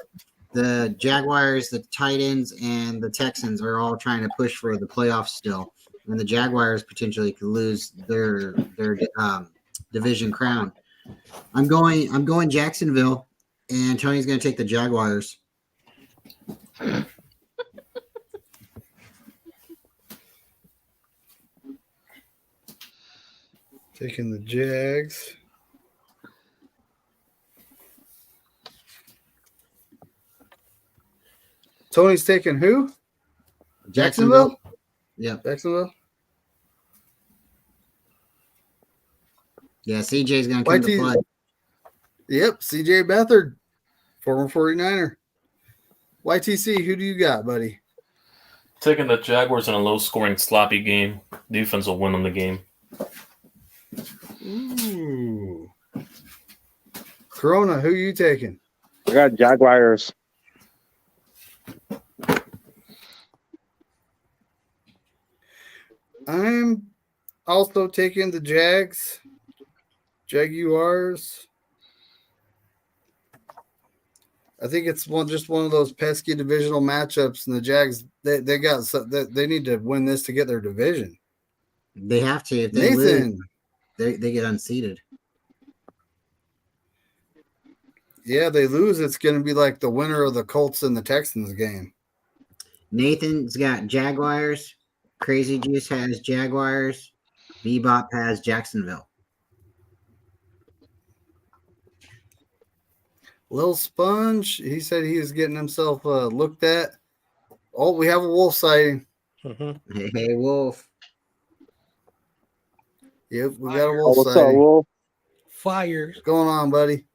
The Jaguars, the Titans, and the Texans are all trying to push for the playoffs still, and the Jaguars potentially could lose their division crown. I'm going Jacksonville, and Tony's going to take the Jaguars. Taking the Jags. Tony's taking who? Jacksonville? Yeah. Jacksonville? Yeah, CJ's going to come to play. Yep, CJ Beathard, former 49er. YTC, who do you got, buddy? Taking the Jaguars in a low-scoring, sloppy game. Defense will win on the game. Ooh. Corona, who are you taking? I got Jaguars. I'm also taking the Jaguars. I think it's just one of those pesky divisional matchups, and the Jags they need to win this to get their division. They have to. If they lose, they get unseated. Yeah, they lose. It's going to be like the winner of the Colts and the Texans game. Nathan's got Jaguars. Crazy Juice has Jaguars. Bebop has Jacksonville. Lil Sponge, he said he was getting himself looked at. Oh, we have a wolf sighting. Hey, Wolf. Yep, we got a wolf What's sighting. up, Wolf? Fires. What's going on, buddy?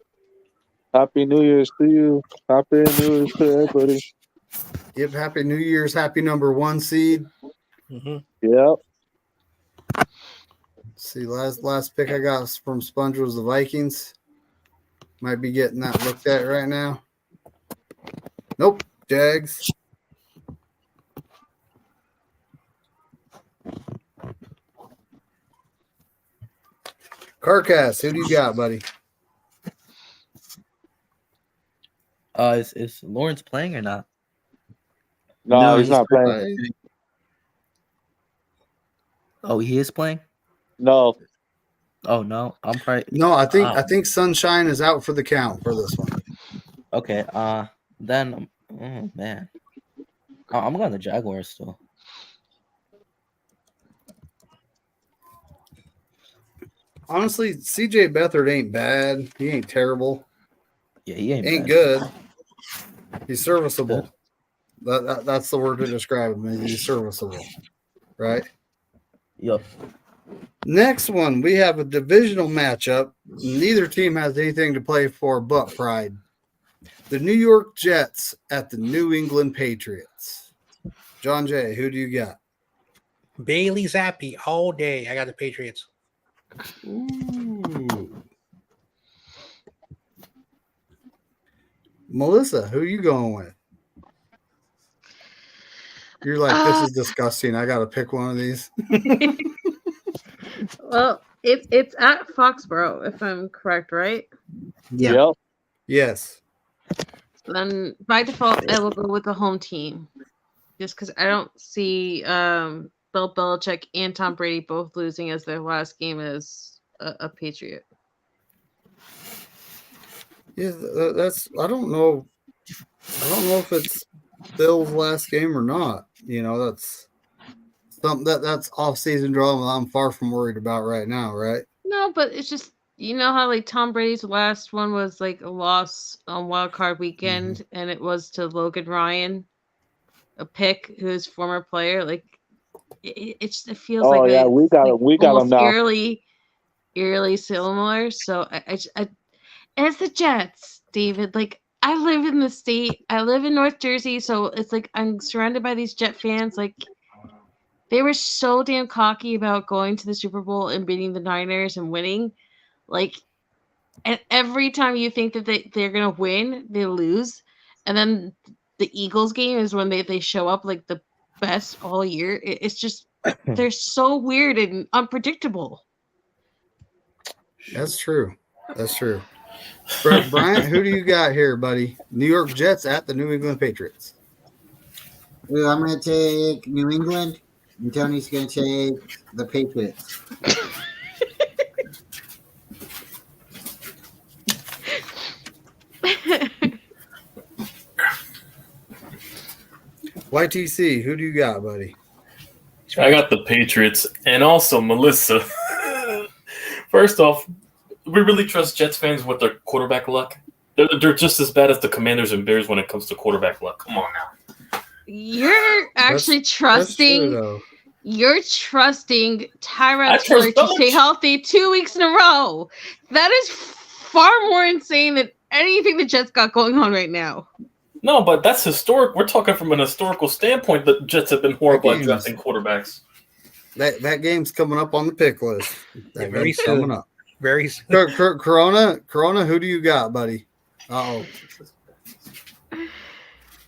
Happy New Year's to you. Happy New Year's to everybody. Yep, happy New Year's. Happy number 1 seed. Yep. See, last pick I got from Sponge was the Vikings. Might be getting that looked at right now. Nope, Jags. Carcass, who do you got, buddy? Is Lawrence playing or not? No, he's not playing. Oh, he is playing? No. Oh no, I'm probably No, I think Sunshine is out for the count for this one. okay. Then oh man, I'm going the Jaguars still. Honestly, CJ Beathard ain't bad. He ain't terrible. Yeah, he ain't bad. Good. He's serviceable. That's the word to describe him. He's serviceable, right? Yep. Next one, we have a divisional matchup. Neither team has anything to play for but pride. The New York Jets at the New England Patriots. John Jay, who do you got? Bailey Zappi all day. I got the Patriots. Ooh. Melissa, who are you going with? You're like, this is disgusting. I got to pick one of these. Well, it's at Foxborough, if I'm correct, right? Yeah. Yep. Yes. Then by default, I will go with the home team, just because I don't see Bill Belichick and Tom Brady both losing as their last game as a Patriot. Yeah, that's. I don't know if it's Bills last game or not. You know, that's something that's off-season drama I'm far from worried about right now, right? No, but it's just you know how like Tom Brady's last one was like a loss on Wild Card Weekend, and it was to Logan Ryan, a pick who is former player. Like it feels like yeah, we got almost him now. eerily similar. So I as the Jets, David, like I live in the state, I live in North Jersey, so it's like I'm surrounded by these Jet fans. Like they were so damn cocky about going to the Super Bowl and beating the Niners and winning. Like, and every time you think that they're gonna win, they lose. And then the Eagles game is when they show up like the best all year. It's just they're so weird and unpredictable. That's true. That's true. Bryant, who do you got here, buddy? New York Jets at the New England Patriots. Well, I'm going to take New England, and Tony's going to take the Patriots. YTC, who do you got, buddy? I got the Patriots, and also Melissa. First off, we really trust Jets fans with their quarterback luck. They're just as bad as the Commanders and Bears when it comes to quarterback luck. Come on now. You're actually trusting. You're trusting Tyrod Taylor to stay healthy 2 weeks in a row. That is far more insane than anything the Jets got going on right now. No, but that's historic. We're talking from an historical standpoint. The Jets have been horrible at drafting quarterbacks. That game's coming up on the pick list. That very game's soon. coming up. Very soon. Corona, who do you got, buddy? Uh-oh.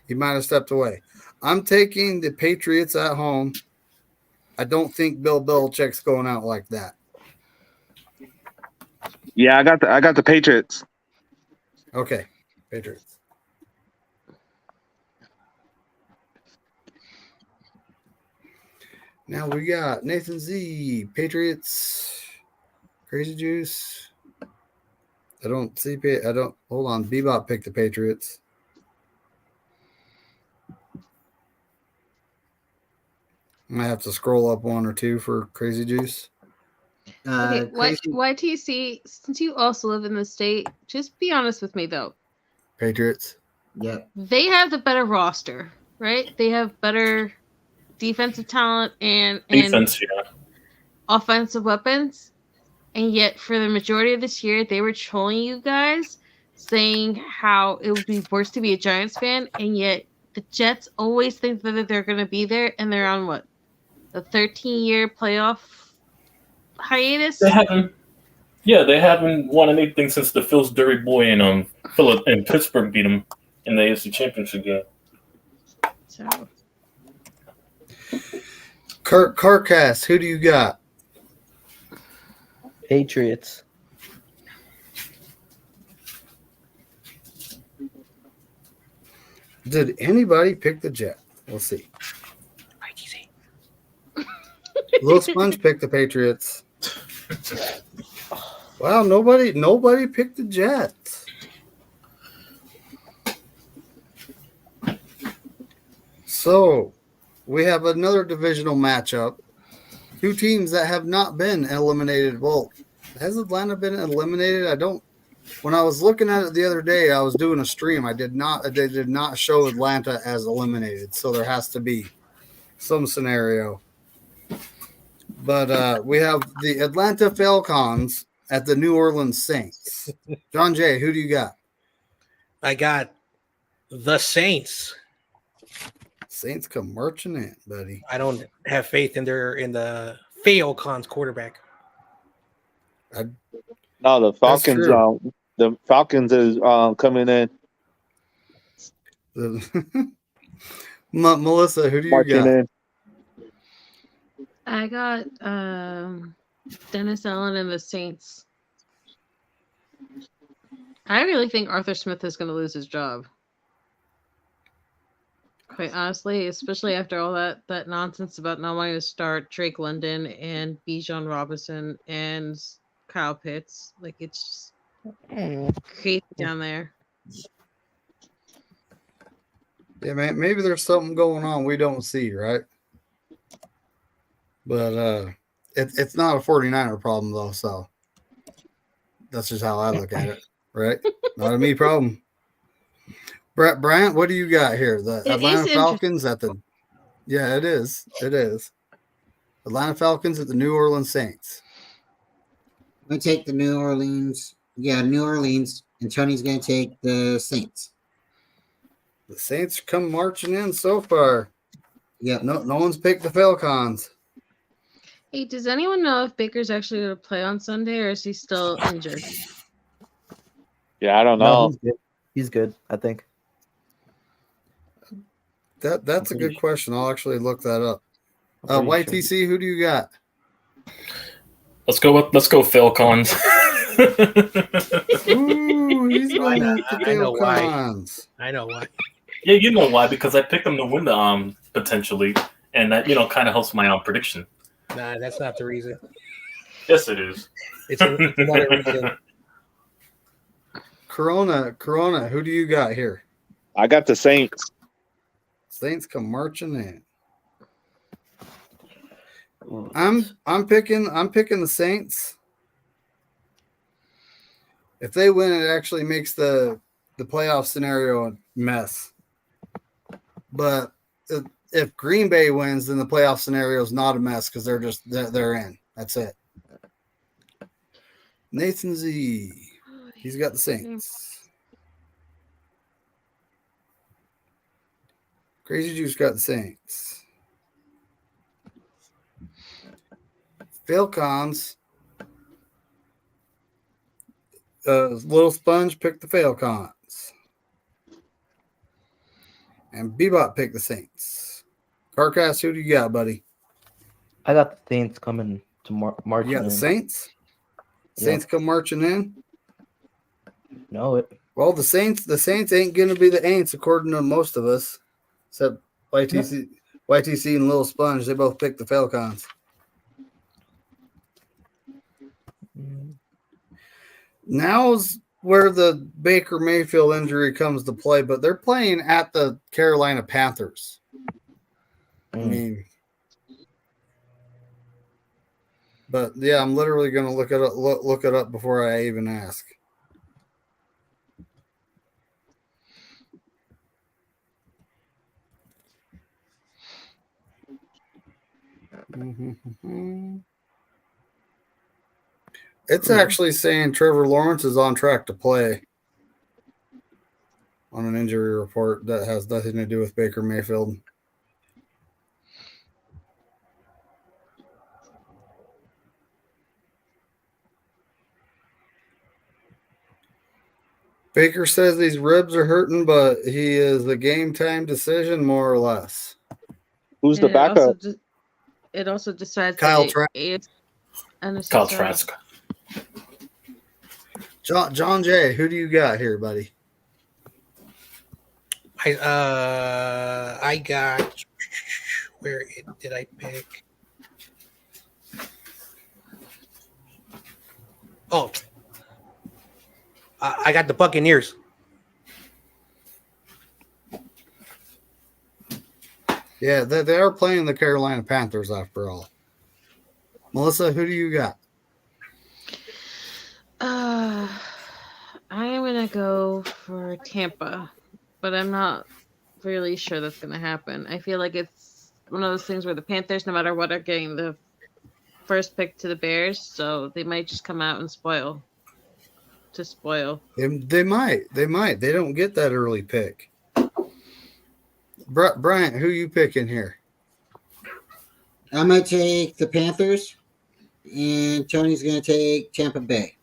He might have stepped away. I'm taking the Patriots at home. I don't think Bill Belichick's going out like that. Yeah, I got the Patriots. Okay, Patriots. Now we got Nathan Z, Patriots, Crazy Juice. Hold on. Bebop picked the Patriots. I might have to scroll up one or two for Crazy Juice. Okay, YTC, since you also live in the state, just be honest with me, though. Patriots. Yeah. They have the better roster, right? They have better defensive talent and offensive weapons. And yet, for the majority of this year, they were trolling you guys, saying how it would be worse to be a Giants fan. And yet, the Jets always think that they're going to be there, and they're on what? A 13-year playoff hiatus? They haven't won anything since the Phil's Dirty Boy in Pittsburgh beat them in the AFC Championship game. So, Carcass, who do you got? Patriots. Did anybody pick the Jet? We'll see. Little Sponge picked the Patriots. Wow, nobody picked the Jets. So we have another divisional matchup. Two teams that have not been eliminated. Well, has Atlanta been eliminated? When I was looking at it the other day, I was doing a stream. They did not show Atlanta as eliminated. So there has to be some scenario. But we have the Atlanta Falcons at the New Orleans Saints. John Jay, who do you got? I got the Saints. Saints come marching in, buddy. I don't have faith in the Falcons quarterback. No, the Falcons. The Falcons is coming in. Melissa, who do you got? In. I got Dennis Allen and the Saints. I really think Arthur Smith is going to lose his job. Quite honestly, especially after all that nonsense about not wanting to start Drake London and Bijan Robinson and Kyle Pitts. Like, it's just crazy down there. Yeah, man, maybe there's something going on we don't see, right? But it's not a 49er problem, though, so that's just how I look at it, right? Not a me problem. Brett Bryant, what do you got here? The It Atlanta is Falcons at the... Yeah, it is. It is. Atlanta Falcons at the New Orleans Saints. I'm going to take the New Orleans. Yeah, New Orleans. And Tony's going to take the Saints. The Saints come marching in so far. Yep. No one's picked the Falcons. Hey, does anyone know if Baker's actually going to play on Sunday, or is he still injured? Yeah, I don't No, know. he's good. He's good, I think. That's a good question. I'll actually look that up. YTC, who do you got? Let's go Falcons. Ooh, he's going with the I know why. Falcons. I know why. Yeah, you know why? Because I picked them to win the potentially, and that kind of helps my prediction. Nah, that's not the reason. Yes, it is. It's another reason. Corona, who do you got here? I got the Saints. Saints come marching in. I'm picking the Saints. If they win, it actually makes the playoff scenario a mess. But if Green Bay wins, then the playoff scenario is not a mess because they're in. That's it. Nathan Z. He's got the Saints. Crazy Juice got the Saints. Falcons. Little Sponge picked the Falcons. And Bebop picked the Saints. Carcass, who do you got, buddy? I got the Saints coming to march. You got the Saints? Saints come marching in? No, it. Well, the Saints ain't going to be the Aints, according to most of us, except YTC and Little Sponge. They both picked the Falcons. Now's where the Baker Mayfield injury comes to play, but they're playing at the Carolina Panthers. I mean, but yeah, I'm literally going to look it up before I even ask. It's actually saying Trevor Lawrence is on track to play on an injury report that has nothing to do with Baker Mayfield. Baker says these ribs are hurting, but he is a game time decision, more or less. Who's the backup? It also decides Kyle Trask. Kyle Trask. John Jay, who do you got here, buddy? I got did I pick? Oh, I got the Buccaneers. Yeah, they are playing the Carolina Panthers after all. Melissa, who do you got? I am gonna go for Tampa, but I'm not really sure that's gonna happen. I feel like it's one of those things where the Panthers, no matter what, are getting the first pick to the Bears, so they might just come out and spoil. They might. They don't get that early pick. Bryant, who you picking here? I'm going to take the Panthers, and Tony's going to take Tampa Bay.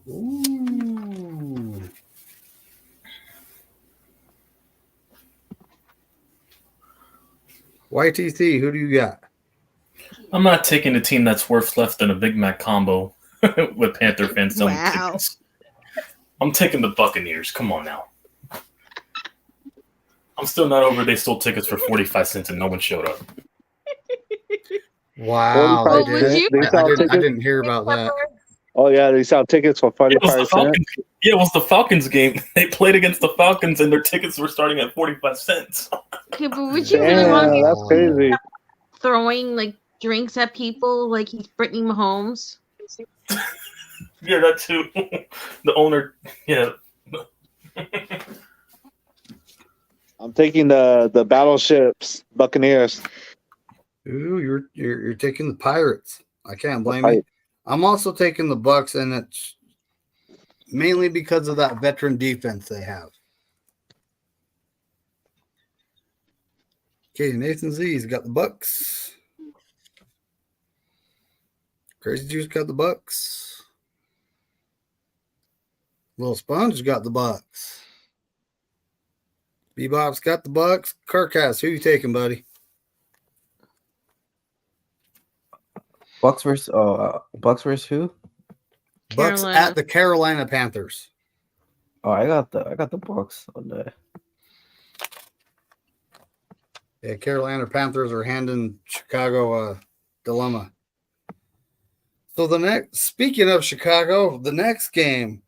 Ooh. YTC, who do you got? I'm not taking a team that's worth less than a Big Mac combo with Panther fans selling tickets. I'm taking the Buccaneers. Come on now. I'm still not over they sold tickets for 45 cents and no one showed up. Wow. Oh, would you? I didn't hear about that. Oh yeah, they sell tickets for It was 45 the cents. Falcons. Yeah, it was the Falcons game. They played against the Falcons, and their tickets were starting at 45 cents. Okay, but would you really want to Damn, that's crazy. throwing like drinks at people like he's Brittany Mahomes? Yeah, that too. The owner, yeah. I'm taking the battleships, Buccaneers. Ooh, you're taking the Pirates. I can't blame you. I'm also taking the Bucks, and it's mainly because of that veteran defense they have. Okay, Nathan Z's got the Bucks. Crazy Juice got the Bucks. Little Sponge got the Bucks. Bebop's got the Bucks. Carcass, who you taking, buddy? Bucks versus who? Bucks Carolina. at the Carolina Panthers. Oh, I got the Bucks on that. Yeah, Carolina Panthers are handing Chicago a dilemma. So speaking of Chicago, the next game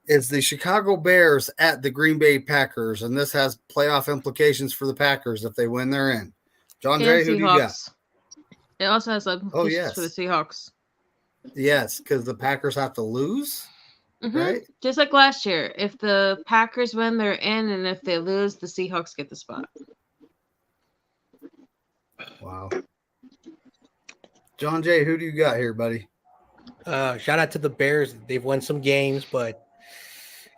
is the Chicago Bears at the Green Bay Packers, and this has playoff implications for the Packers. If they win, they're in. John Dre, who do you got? It also has implications for the Seahawks. Yes, because the Packers have to lose, right? Just like last year. If the Packers win, they're in, and if they lose, the Seahawks get the spot. Wow. John Jay, who do you got here, buddy? Shout out to the Bears. They've won some games, but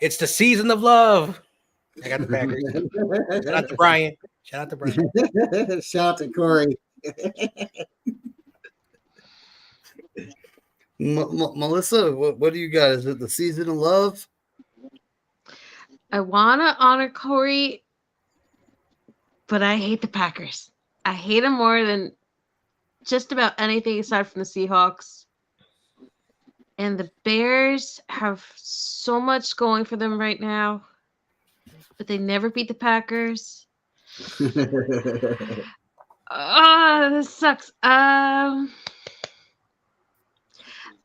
it's the season of love. I got the Packers. Shout out to Brian. Shout Shout out to Corey. Melissa, what do you got? Is it the season of love? I want to honor Corey, but I hate the Packers. I hate them more than just about anything aside from the Seahawks. And the Bears have so much going for them right now, but they never beat the Packers. This sucks. I'm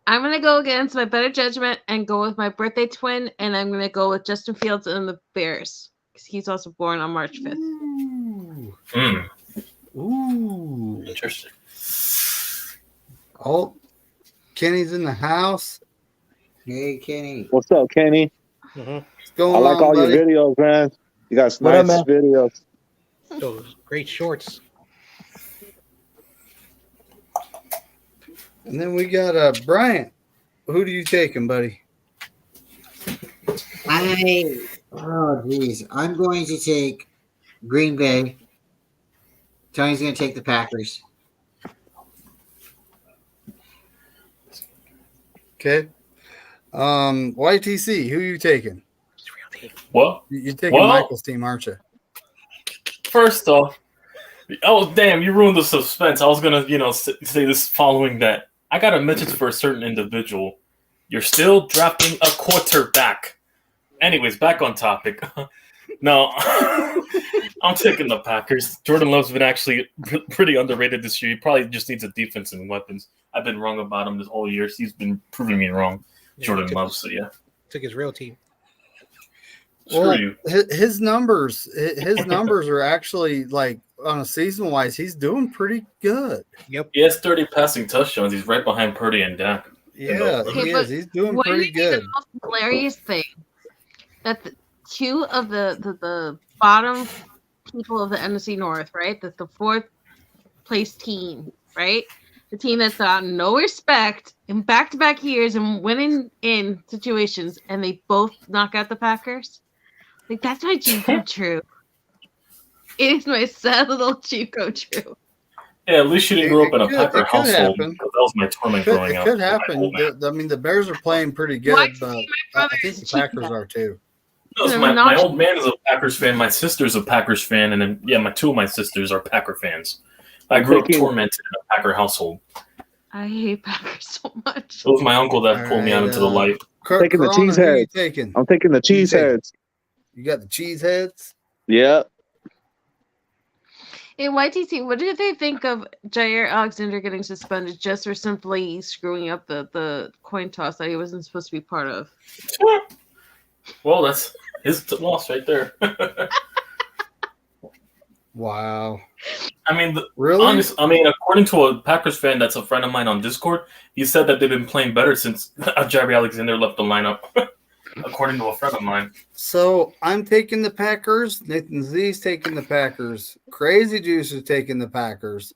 going to go against my better judgment and go with my birthday twin, and I'm going to go with Justin Fields and the Bears because he's also born on March 5th. Ooh. Interesting. Oh, Kenny's in the house. Hey, Kenny. What's up, Kenny? What's going I like on, all buddy? your videos, man. You got What up, nice man? videos. Those great shorts. And then we got Bryant. Who do you taking, buddy? I'm going to take Green Bay. Tony's going to take the Packers. Okay. YTC, who are you taking? What? You're taking Michael's team, aren't you? First off, oh damn, you ruined the suspense. I was gonna, say this following that. I got a message for a certain individual. You're still drafting a quarterback. Anyways, back on topic. No, I'm taking the Packers. Jordan Love's been actually pretty underrated this year. He probably just needs a defense and weapons. I've been wrong about him this whole year. He's been proving me wrong. Jordan Love, so yeah. Took his real team. Well, his numbers are actually like on a season wise, he's doing pretty good. Yep. He has 30 passing touchdowns. He's right behind Purdy and Dak. Yeah, he is. He's doing pretty good. The most hilarious thing that two of the bottom people of the NFC North, right? That's the fourth place team, right? The team that's gotten no respect in back-to-back years and winning in situations, and they both knock out the Packers. Like, that's my dream come true. It is my sad little dream come true. Yeah, at least you didn't grow up in a Packer household. Happen. That was my torment growing up. It could happen. I mean, the Bears are playing pretty good, but I think the Packers are too. No, my old man is a Packers fan. My sister's a Packers fan, and then two of my sisters are Packer fans. I grew up tormented in a Packer household. I hate Packers so much. It was my uncle that pulled me out into the light. Taking the cheese heads. I'm taking the cheese heads. You got the cheese heads? Yep. In YTC, what did they think of Jair Alexander getting suspended just for simply screwing up the coin toss that he wasn't supposed to be part of? Well, that's his loss right there. Wow. I mean, Really? according to a Packers fan that's a friend of mine on Discord, he said that they've been playing better since Jair Alexander left the lineup. According to a friend of mine. So I'm taking the Packers. Nathan Z's taking the Packers. Crazy Juice is taking the Packers.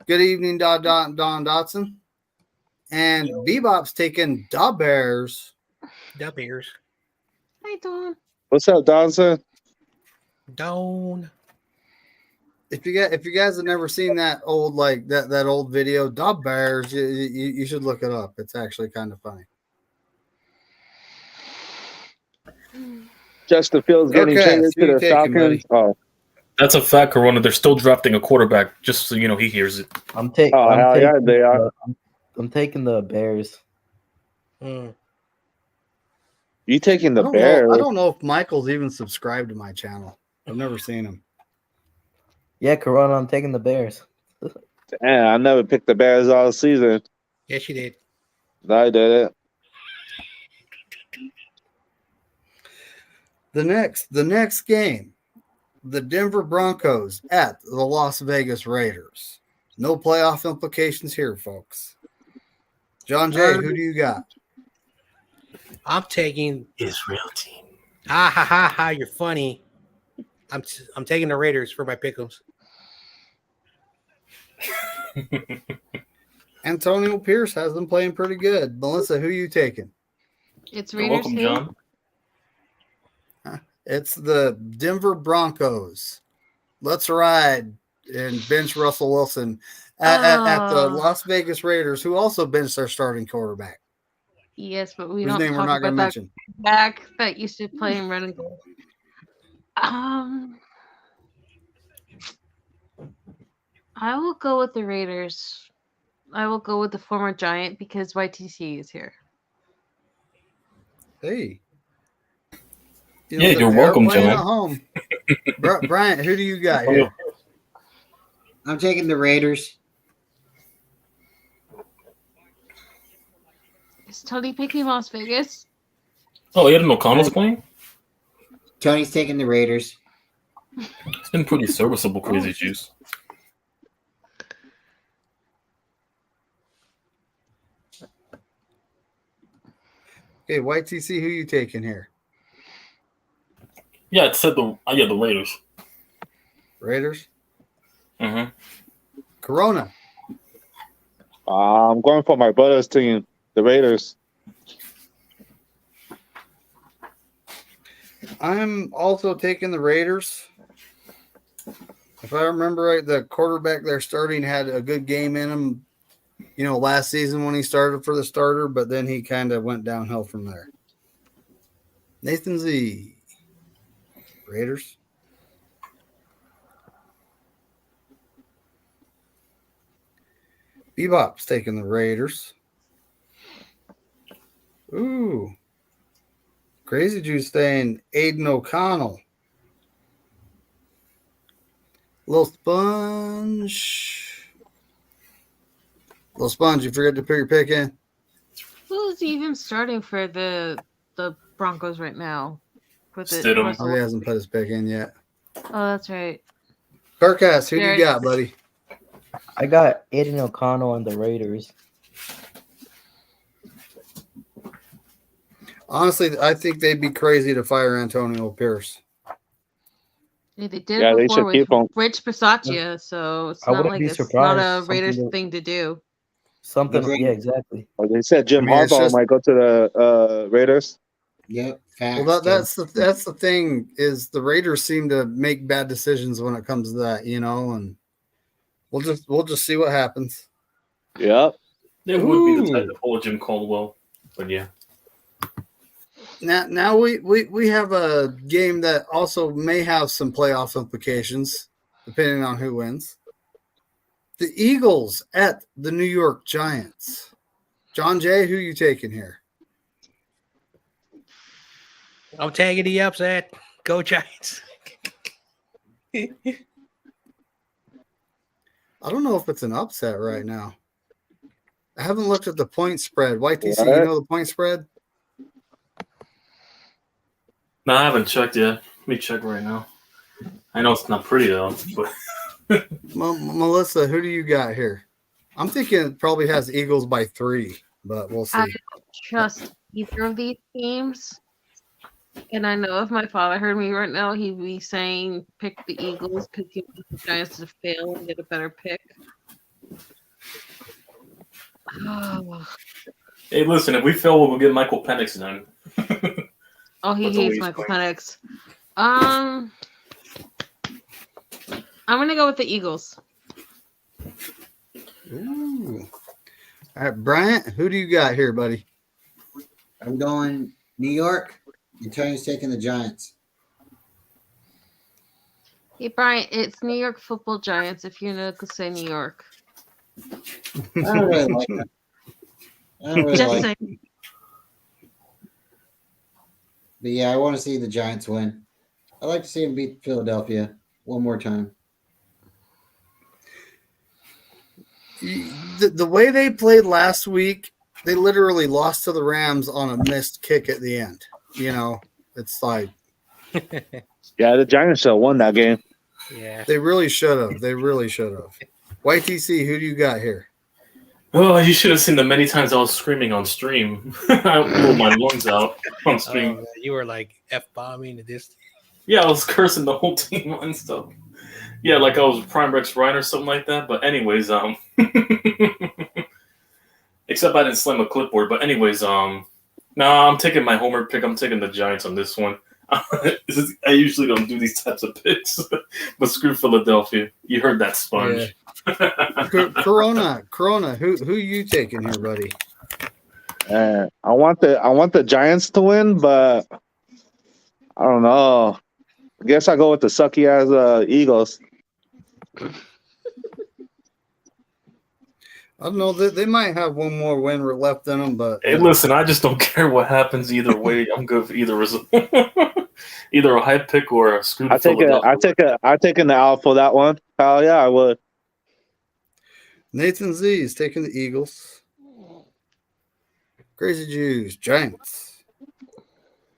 Good evening, Don Dotson. And Bebop's taking the Bears. The Bears. Hi, Don. What's up, Donson? Don. If you guys have never seen that old that old video, the Bears, you should look it up. It's actually kind of funny. Justin Fields getting traded to the Falcons. Oh, that's a fact, Corona. They're still drafting a quarterback, just so you know he hears it. I'm taking the Bears. You taking the Bears? I don't know if Michael's even subscribed to my channel. I've never seen him. Yeah, Corona, I'm taking the Bears. Damn, I never picked the Bears all season. Yes, you did. I did it. The next game, the Denver Broncos at the Las Vegas Raiders. No playoff implications here, folks. John Jay, who do you got? I'm taking Israel team. Ha ha ha ha! You're funny. I'm taking the Raiders for my pick'ems. Antonio Pierce has them playing pretty good. Melissa, who are you taking? It's You're Raiders. welcome, John. It's the Denver Broncos. Let's ride and bench Russell Wilson at the Las Vegas Raiders, who also benched their starting quarterback. Yes, but we whose don't name we're talk not going about to that mention. back that used to play in running goal. I will go with the Raiders. I will go with the former Giant because YTC is here. Hey. You're welcome, John. John. Bryant, who do you got here? I'm taking the Raiders. Is Tony picking Las Vegas? Oh, Aiden O'Connell's playing? Tony's taking the Raiders. It's been pretty serviceable, Crazy Juice. Okay, YTC, who you taking here? Yeah, it said the Raiders. Raiders? Mm-hmm. Corona. I'm going for my brother's team, the Raiders. I'm also taking the Raiders. If I remember right, the quarterback they're starting had a good game in him, last season when he started for the starter, but then he kind of went downhill from there. Nathan Z. Raiders. Bebop's taking the Raiders. Ooh. Crazy Juice saying Aiden O'Connell. Little Sponge, you forget to put your pick in? Who's even starting for the Broncos right now? Stidham. Oh, he hasn't put his pick in yet. Oh, that's right. Carcass, who do you got, buddy? I got Aiden O'Connell and the Raiders. Honestly, I think they'd be crazy to fire Antonio Pierce. Yeah, they did it before with keep him. Rich Bisaccia, so it's not like it's not a Raiders thing to do. Yeah, exactly. They said Jim Harbaugh might go to the Raiders. Yep, facts. Well, that's the thing is the Raiders seem to make bad decisions when it comes to that, and we'll just see what happens. Yep. It would be the type to pull a Jim Caldwell, but yeah. Now we have a game that also may have some playoff implications, depending on who wins. The Eagles at the New York Giants. John Jay, who you taking here? I'm taking the upset. Go Giants. I don't know if it's an upset right now. I haven't looked at the point spread. YTC, What? you know the point spread? No, I haven't checked yet. Let me check right now. I know it's not pretty though, but Melissa, who do you got here? I'm thinking it probably has Eagles by 3, but we'll see. I don't trust either of these teams. And I know if my father heard me right now, he'd be saying pick the Eagles because he wants the Giants to fail and get a better pick. Oh, hey, listen, if we fail, we'll get Michael Penix then. oh he That's the way hates he's Michael going. Penix. I'm gonna go with the Eagles. Ooh. All right, Bryant, who do you got here, buddy? I'm going New York. Antonio's taking the Giants. Hey Brian, it's New York Football Giants. If you know, could say New York. I don't really like them. I don't really Just like saying. them. But yeah, I want to see the Giants win. I'd like to see them beat Philadelphia one more time. The way they played last week, they literally lost to the Rams on a missed kick at the end. You know, it's like Yeah, the Giants should have won that game. Yeah. they really should have. They really should have. YTC, who do you got here? Oh, you should have seen the many times I was screaming on stream. I blew my lungs out on stream. Man, you were like F-bombing this. Yeah, I was cursing the whole team and stuff. Yeah, like I was Prime Rex Ryan or something like that. But anyways, except I didn't slam a clipboard. But anyways, I'm taking my homer pick. I'm taking the Giants on this one. I usually don't do these types of picks, but screw Philadelphia. You heard that sponge. Corona, who you taking here, buddy? I want the Giants to win, but I don't know. I guess I go with the sucky ass Eagles. I don't know. They might have one more win left in them, but Hey, listen, I just don't care what happens either way. I'm good for either result. Either a high pick or a screw. I take an L for that one. Hell yeah, I would. Nathan Z is taking the Eagles. Crazy Jews, Giants.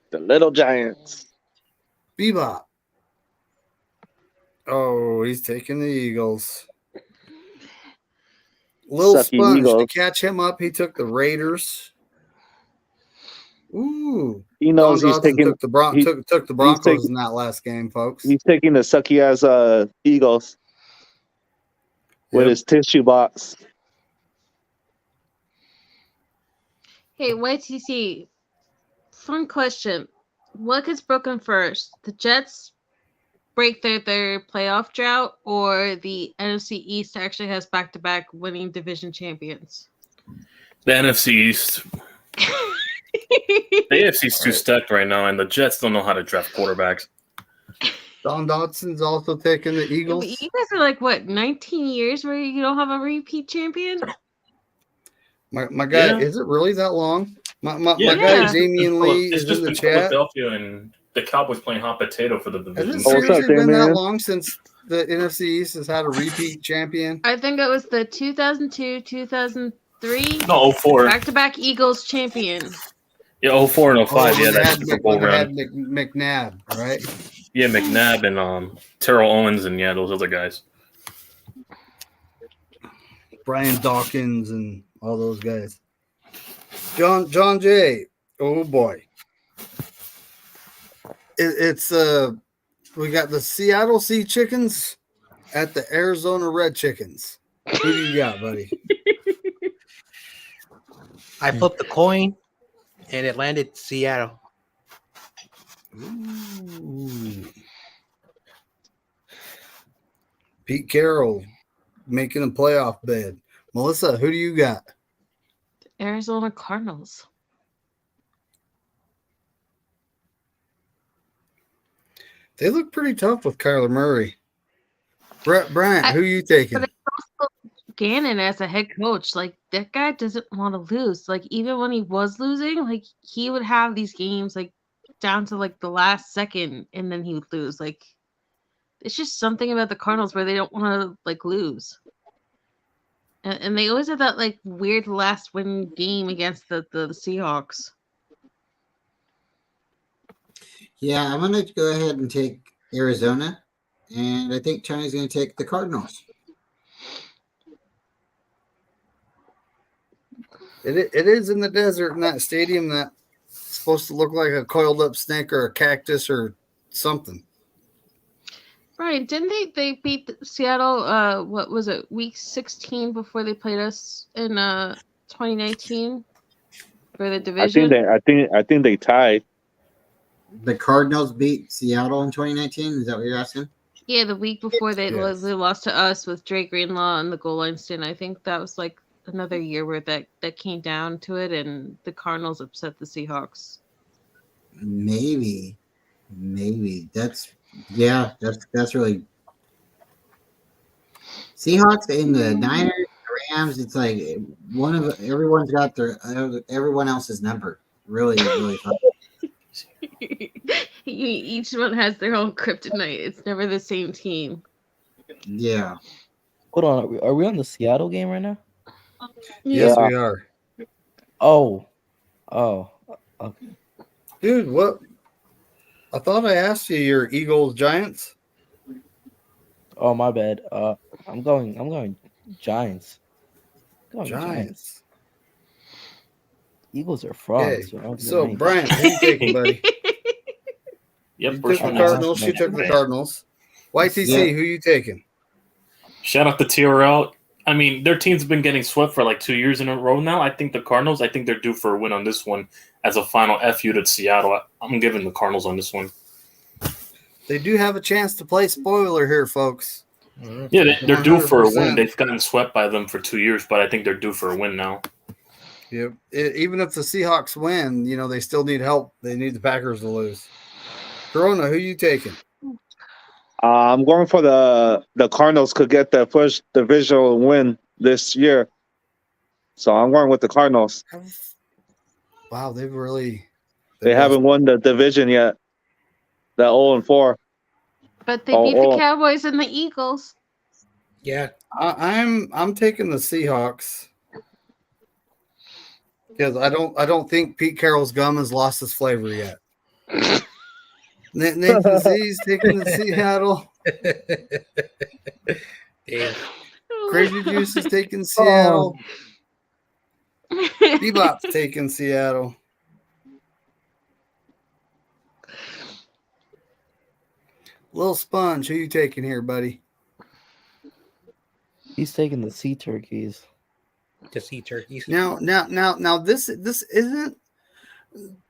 The little Giants. Bebop. Oh, he's taking the Eagles. Lil Sucky Sponge, Eagles. to catch him up, he took the Raiders. Ooh. He knows Don he's Dodson taking took the Broncos in that last game, folks. he's taking the sucky ass Eagles with Yep. his tissue box. Hey, YTC. Fun question. What gets broken first? The Jets break their playoff drought, or the NFC East actually has back-to-back winning division champions? The NFC East. The AFC's too stacked right now, and the Jets don't know how to draft quarterbacks. Don Dodson's also taking the Eagles. You guys are like, what, 19 years where you don't have a repeat champion? My guy, Yeah. is it really that long? My Yeah. guy Damian Lee It's is just in the been chat. Philadelphia and the Cowboys playing hot potato for the Has division. it Oh, what's up, seriously been that Damian? long since the NFC East has had a repeat champion? I think it was the 2002, 2003 No, 04. back-to-back Eagles champion. Yeah, 04 and 05. when Yeah, they that had Super Bowl when they had run. McNabb, right? Yeah, McNabb and Terrell Owens and yeah, those other guys. Brian Dawkins and all those guys. John Jay. Oh boy. It's we got the Seattle Sea Chickens at the Arizona Red Chickens. Who do you got, buddy? I flipped the coin, and it landed Seattle. Ooh. Pete Carroll making a playoff bid. Melissa, who do you got? Arizona Cardinals. They look pretty tough with Kyler Murray. Bryant, who you taking? But it's also Gannon as a head coach. Like, that guy doesn't want to lose. Like, even when he was losing, like, he would have these games, like, down to, like, the last second, and then he would lose. Like, it's just something about the Cardinals where they don't want to, like, lose. And they always have that like weird last win game against the Seahawks. Yeah, I'm gonna go ahead and take Arizona, and I think China's gonna take the Cardinals. It is in the desert in that stadium that's supposed to look like a coiled up snake or a cactus or something. Right? Didn't they beat Seattle? What was it? Week 16 before they played us in 2019 for the division. I think they tied. The Cardinals beat Seattle in 2019. Is that what you're asking? Yeah, the week before they Yes. they lost to us with Dre Greenlaw on the goal line stand. I think that was like another year where that came down to it, and the Cardinals upset the Seahawks. Maybe. That's really Seahawks and the Niners, Rams. It's like everyone's got everyone else's number. Really fun. Each one has their own kryptonite. It's never the same team. Yeah. Hold on, are we on the Seattle game right now? Yes, Yeah. we are. Oh. Okay. Dude, what? I thought I asked you your Eagles Giants. Oh, my bad. I'm going Giants. Giants. Eagles are frauds. Okay. So, Brian, who you taking, buddy? Yep, You took first the one. Cardinals. She took the Cardinals. YTC, Yeah. who you taking? Shout out to TRL. I mean, their team's been getting swept for like 2 years in a row now. I think the Cardinals, I think they're due for a win on this one as a final FU to Seattle. I'm giving the Cardinals on this one. They do have a chance to play spoiler here, folks. Yeah, they're due for a 100%. win. They've gotten swept by them for 2 years, but I think they're due for a win now. Yep. Even if the Seahawks win, they still need help. They need the Packers to lose. Corona, who you taking? I'm going for the Cardinals could get their first divisional win this year. So I'm going with the Cardinals. Wow, they've really. They haven't won the division yet. They're 0-4. But they beat the Cowboys and the Eagles. Yeah. I'm taking the Seahawks because I don't think Pete Carroll's gum has lost its flavor yet. Nathan Z's taking the Seattle. Damn. Crazy Juice is taking Seattle. Bebop's taking Seattle. Little Sponge, who you taking here, buddy? He's taking the Sea Turkeys. To see turkeys. Now, this isn't.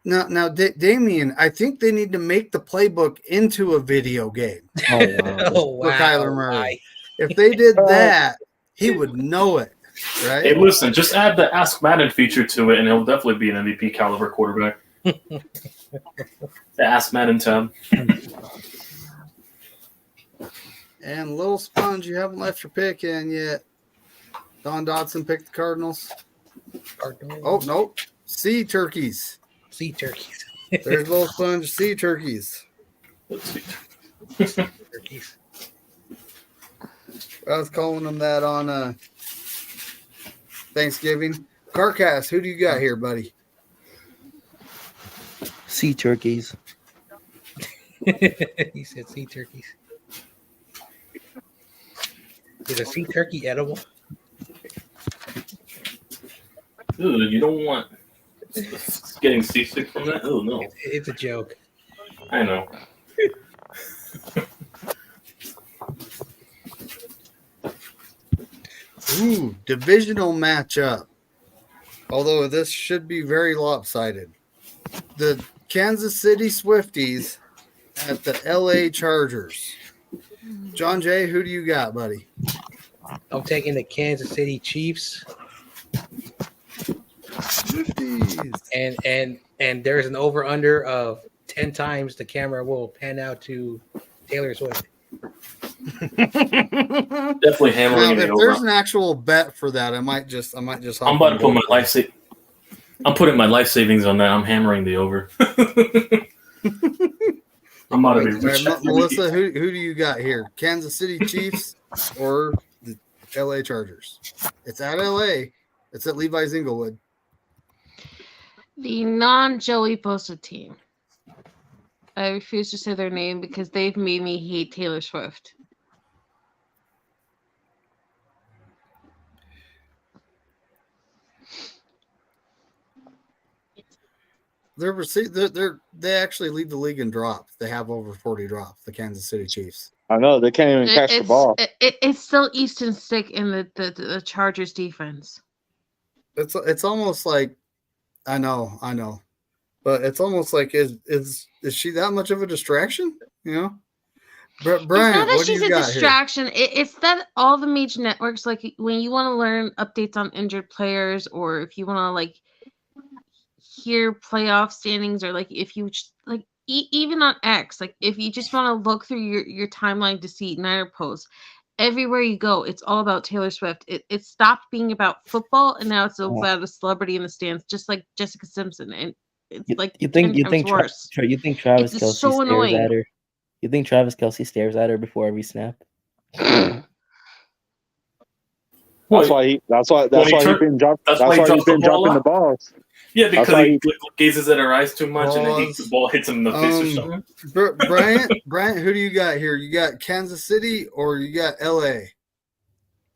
Now, Damien, I think they need to make the playbook into a video game. Oh, wow. Oh, For wow. Kyler Murray. If they did that, he would know it, right? Hey, listen, just add the Ask Madden feature to it, and he'll definitely be an MVP caliber quarterback. The Ask Madden tab. And Little Sponge, you haven't left your pick in yet. Don Dodson picked the Cardinals. Oh, nope. Sea Turkeys. Sea turkeys. There's Little Sponge, Sea Turkeys. Turkeys. I was calling them that on Thanksgiving. Carcass, who do you got here, buddy? Sea Turkeys. He said sea turkeys. Is a sea turkey edible? Ooh, you don't want getting seasick from that? Oh, no. It's a joke. I know. Ooh, divisional matchup. Although this should be very lopsided. The Kansas City Swifties at the LA Chargers. John Jay, who do you got, buddy? I'm taking the Kansas City Chiefs. Swifties. And there's an over under of 10 times the camera will pan out to Taylor Swift. Definitely hammering Now, it if there's over. an actual bet for that, I might just. I'm about to put my I'm putting my life savings on that. I'm hammering the over. I'm about to be rich. Melissa, who do you got here? Kansas City Chiefs or the LA Chargers. It's at LA. It's at Levi's Inglewood. The non-Joey Bosa team. I refuse to say their name because they've made me hate Taylor Swift. They actually lead the league in drops. They have over 40 drops. The Kansas City Chiefs. I know they can't even catch the ball. It's still Easton Stick in the Chargers defense. It's almost like I know, but it's almost like is she that much of a distraction? You know, Brian, it's not that what she's do you a got distraction. It's that all the major networks, like when you want to learn updates on injured players, or if you want to like hear playoff standings, or like if you like even on X, like if you just want to look through your timeline to see Niner posts, everywhere you go, it's all about Taylor Swift. It stopped being about football, and now it's about a celebrity in the stands, just like Jessica Simpson. And it's you think worse. You think Travis It's Kelce so stares annoying. at her? You think Travis Kelce stares at her before every snap? That's why he's been dropping the balls. Yeah, because he gazes at her eyes too much, and then the ball hits him in the face or something. Bryant, who do you got here? You got Kansas City or you got LA?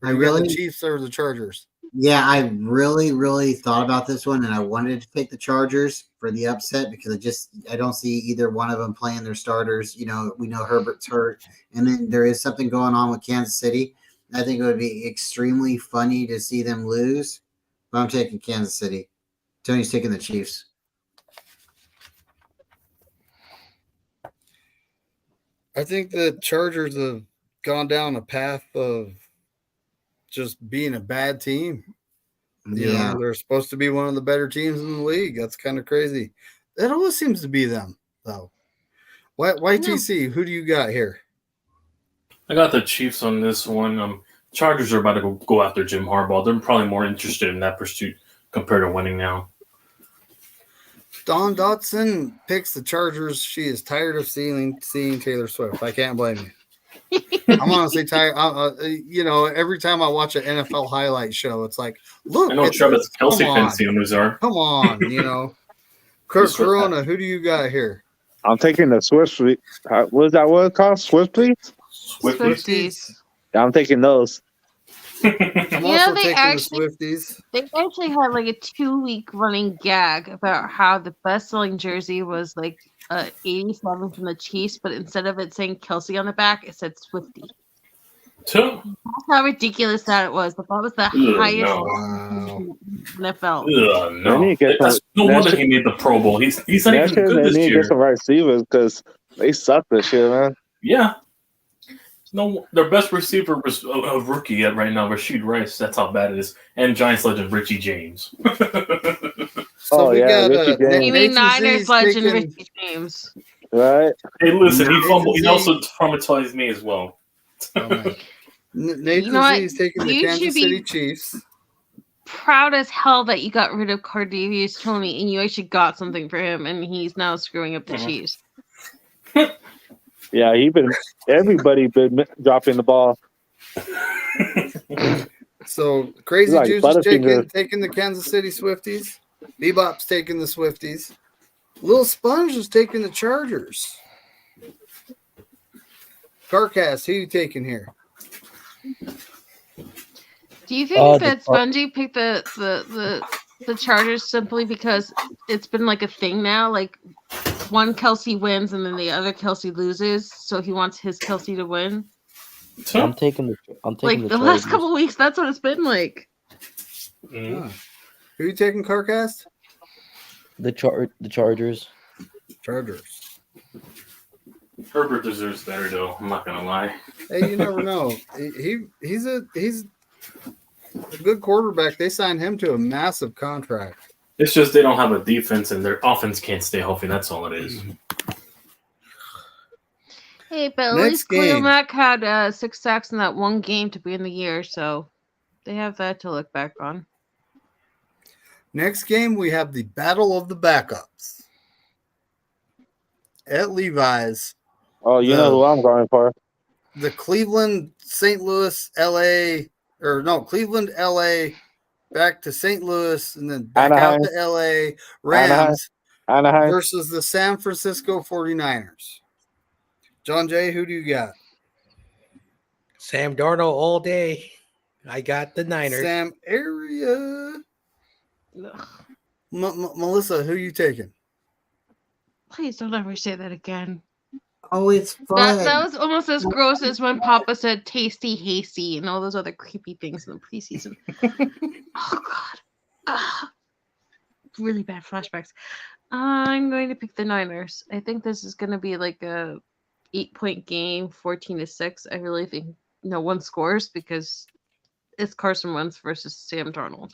Or you got the Chiefs or the Chargers? Yeah, I really thought about this one, and I wanted to pick the Chargers for the upset because I don't see either one of them playing their starters. You know, we know Herbert's hurt, and then there is something going on with Kansas City. I think it would be extremely funny to see them lose, but I'm taking Kansas City. Tony's taking the Chiefs. I think the Chargers have gone down a path of just being a bad team. You know, they're supposed to be one of the better teams in the league. That's kind of crazy. It always seems to be them, though. YTC, who do you got here? I got the Chiefs on this one. Chargers are about to go after Jim Harbaugh. They're probably more interested in that pursuit compared to winning now. Dawn Dotson picks the Chargers. She is tired of seeing Taylor Swift. I can't blame you. I'm honestly tired. Every time I watch an NFL highlight show, it's like, look. I know Travis Kelce fancy on Rizar. Come on, Corona, who do you got here? I'm taking the Swifties. What is that word called? Swifties? Swifties. Yeah, I'm taking those. I'm also taking the Swifties. They actually had like a 2-week running gag about how the best-selling jersey was like 87 from the Chiefs, but instead of it saying Kelce on the back, it said Swifty. That's how ridiculous that was. But that was the highest in NFL. No wonder he made the Pro Bowl. He's not even good this year. They need to get some right receivers because they suck this year, man. Yeah. No, their best receiver was a rookie right now, Rashid Rice. That's how bad it is. And Giants legend Richie James. You mean Niners legend Richie James? Right. Hey, listen, he also traumatized me as well. Nathan Z's taking the Kansas City Chiefs. Proud as hell that you got rid of Cardavius Toney and you actually got something for him, and he's now screwing up the Chiefs. Yeah, everybody been dropping the ball. So Crazy Juice is taking the Kansas City Swifties. Bebop's taking the Swifties. Lil Sponge is taking the Chargers. Carcass, who you taking here? Do you think that Spongy picked the Chargers simply because it's been like a thing now? Like one Kelce wins and then the other Kelce loses, so he wants his Kelce to win. I'm taking the last couple of weeks. That's what it's been like. Who are you taking, Carcass? The Chargers. Chargers. Herbert deserves better, though. I'm not gonna lie. Hey, you never know. He's a good quarterback. They signed him to a massive contract. It's just they don't have a defense and their offense can't stay healthy. That's all it is. Hey, but at least Khalil Mack had 6 sacks in that one game to begin the year, so they have that to look back on. Next game, we have the Battle of the Backups at Levi's. Oh, you know who I'm going for. The Cleveland, St. Louis, LA or no, Cleveland, LA, back to St. Louis, and then back Anaheim. out to LA. Rams Anaheim. versus the San Francisco 49ers. John Jay, who do you got? Sam Darnold all day. I got the Niners. Sam Area. Melissa, who you taking? Please don't ever say that again. Oh, it's fun. That was almost as gross as when Papa said tasty, hasty, and all those other creepy things in the preseason. Oh, God. Really bad flashbacks. I'm going to pick the Niners. I think this is going to be like a 8-point game, 14-6. I really think no one scores because it's Carson Wentz versus Sam Darnold.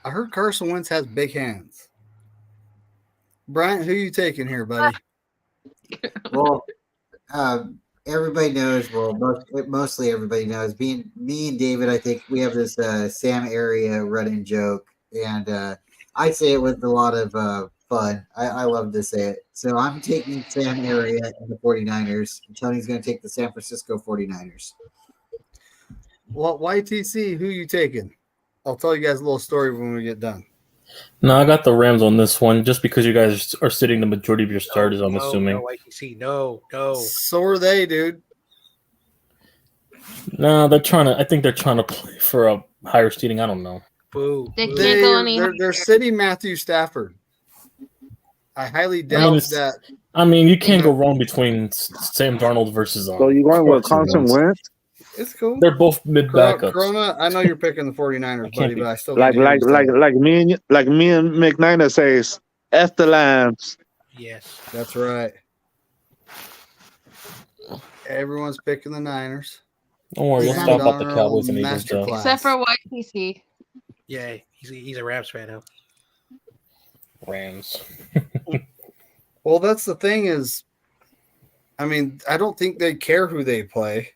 I heard Carson Wentz has big hands. Bryant, who you taking here, buddy? Well, everybody knows. Well, mostly everybody knows. Me and David, I think we have this Sam Area running joke, and I say it with a lot of fun. I love to say it. So I'm taking Sam Area and the 49ers. Tony's going to take the San Francisco 49ers. Well, YTC, who you taking? I'll tell you guys a little story when we get done. No, I got the Rams on this one just because you guys are sitting the majority of your starters, I'm assuming. No, ITC, no. So are they, dude. No, I think they're trying to play for a higher seeding. I don't know. Boo. They can't go any They're sitting Matthew Stafford. I highly doubt that. I mean, you can't go wrong between Sam Darnold versus. So you going with Carson Wentz? It's cool. They're both mid backups. Corona, I know you're picking the 49ers, buddy, but I still like me and McNina says, F the Lambs. Yes, that's right. Everyone's picking the Niners. Don't worry, we'll stop about the Cowboys and Eagles, though. Except for YTC. Yeah, he's a Rams fan now. Rams. Well, that's the thing is, I mean, I don't think they care who they play.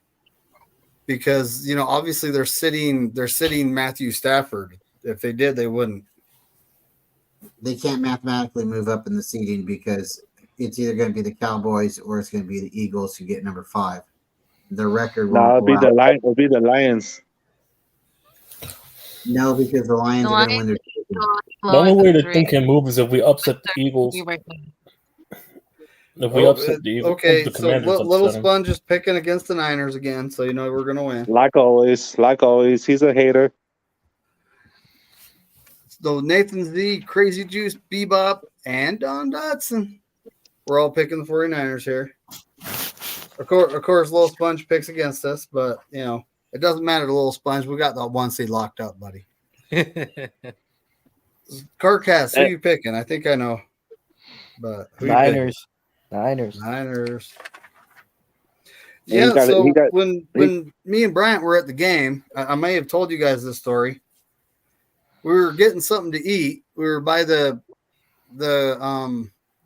Because, you know, obviously they're sitting Matthew Stafford. If they did, they wouldn't. They can't mathematically move up in the seeding because it's either going to be the Cowboys or it's going to be the Eagles who get number 5. Their record it'll be the Lions. No, because the Lions are going to win their division. The only way the thing can move is if we upset the Eagles. If we upset the Eagles, okay, so Little Sponge is picking against the Niners again, so you know we're gonna win. Like always, he's a hater. So Nathan Z, Crazy Juice, Bebop, and Don Dotson. We're all picking the 49ers here. Of course, Little Sponge picks against us, but you know it doesn't matter to Little Sponge. We got that 1 seed locked up, buddy. Carcass, who you picking? I think I know, but who Niners. Yeah, when me and Bryant were at the game, I may have told you guys this story. We were getting something to eat. We were by the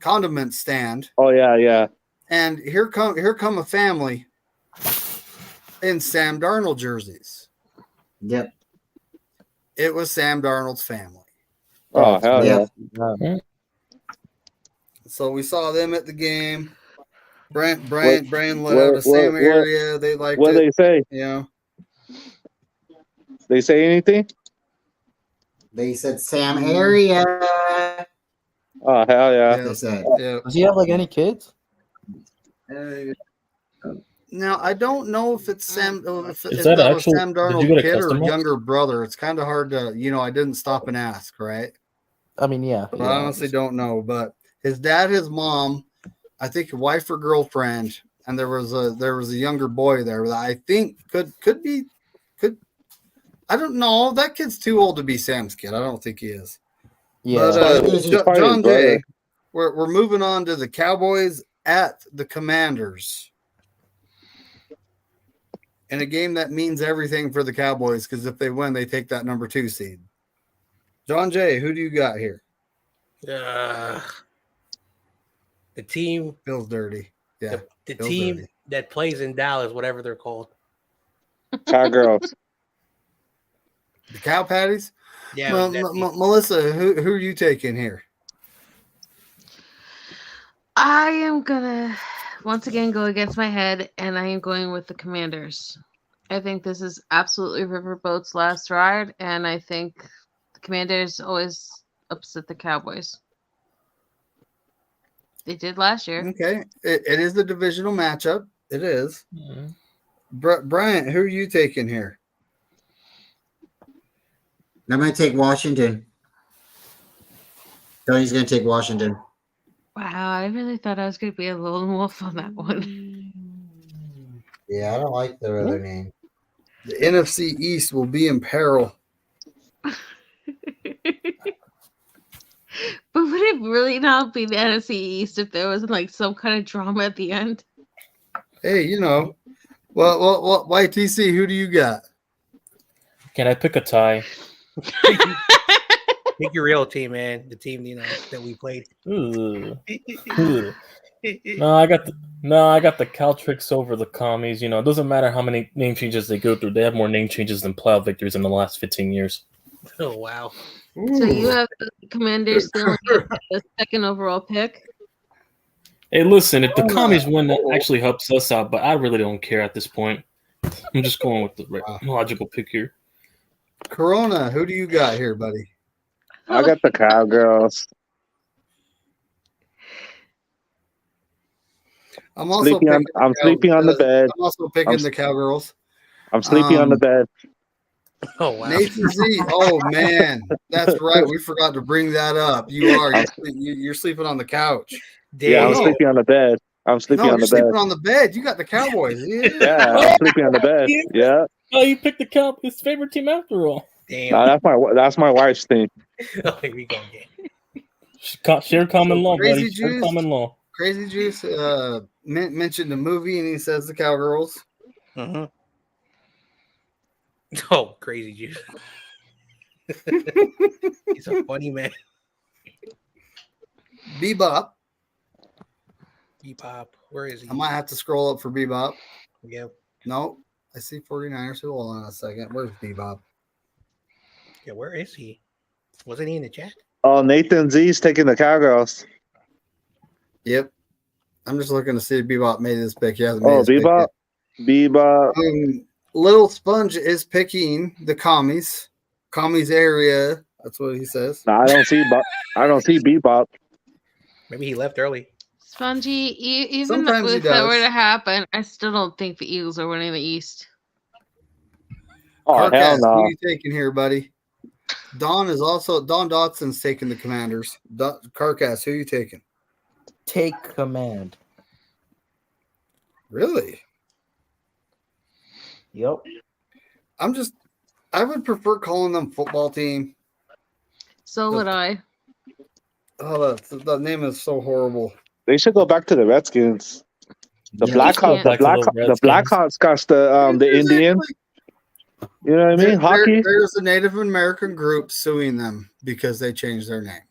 condiment stand. Oh yeah. And here come a family in Sam Darnold jerseys. Yep. It was Sam Darnold's family. Oh hell yeah. So we saw them at the game. Brian let out a Sam Area. They liked what it. They say? You know. They say anything? They said Sam Area. Oh hell yeah. They said. Yeah. Does he have like any kids? Now I don't know if it's Sam. If Is that that was actual? Sam Did you Darnold's get a kid or custom one? younger brother. It's kind of hard to, you know. I didn't stop and ask, right? I mean, yeah. But I honestly don't know. But his dad, his mom, I think wife or girlfriend, and there was a younger boy there that I think could I don't know. That kid's too old to be Sam's kid. I don't think he is. Yeah. But John Jay, we're moving on to the Cowboys at the Commanders. In a game that means everything for the Cowboys, because if they win, they take that number 2 seed. John Jay, who do you got here? The team feels dirty. Yeah. The team that plays in Dallas, whatever they're called. Cowgirls. The Cow Patties? Yeah. Melissa, who are you taking here? I am gonna once again go against my head, and I am going with the Commanders. I think this is absolutely Riverboat's last ride, and I think the Commanders always upset the Cowboys. They did last year. Okay, it is the divisional matchup. It is. Mhm. Bryant, who are you taking here? I'm going to take Washington. Tony's going to take Washington. Wow, I really thought I was going to be a lone wolf on that one. Yeah, I don't like their other name. The NFC East will be in peril. But would it really not be the NFC East if there wasn't like some kind of drama at the end? Hey, you know, well, YTC, who do you got? Can I pick a tie? Pick your real team, man. The team that we played. Ooh. Ooh. No, I got the Caltricks over the Commies. It doesn't matter how many name changes they go through. They have more name changes than playoff victories in the last 15 years. Oh wow! So you have the Commanders still the second overall pick. Hey, listen, if the Commies win, that actually helps us out, but I really don't care at this point. I'm just going with the logical pick here. Corona, who do you got here, buddy? I got the Cowgirls. I'm also sleeping on the bed. I'm also picking the Cowgirls. I'm sleeping on the bed. Oh wow! Nathan Z. Oh man, that's right. We forgot to bring that up. You're sleeping on the couch. Yeah, I'm sleeping on the bed. I'm sleeping on the bed. Sleeping on the bed. You got the Cowboys. Yeah, I'm sleeping on the bed. Yeah. Oh, you picked the Cowboys, his favorite team after all. Damn. No, that's my wife's thing. Oh, here we go again. Share common law, Crazy buddy. Share Juice. common law. Crazy Juice mentioned the movie, and he says the Cowgirls. Mm-hmm. Oh, Crazy Juice. He's a funny man. Bebop. Bebop. Where is he? I might have to scroll up for Bebop. Yep. No, I see 49ers. Hold on a second. Where's Bebop? Yeah, where is he? Wasn't he in the chat? Oh, Nathan Z's taking the Cowgirls. Yep. I'm just looking to see if Bebop made this pick. He hasn't made Oh, his pick Bebop. yet. Bebop. Little Sponge is picking the Commies area. That's what he says. No, I don't see Bebop. Maybe he left early. Spongy, even Sometimes if that were to happen, I still don't think the Eagles are winning the East. Oh, Carcass, hell no. who are you taking here, buddy? Don Dotson's taking the Commanders. Carcass, who are you taking? Take command. Really? Yep. I would prefer calling them football team. So would I. Oh, the name is so horrible. They should go back to the Redskins. The Blackhawks got the Indian. You know what I mean? Hockey. There's a Native American group suing them because they changed their name.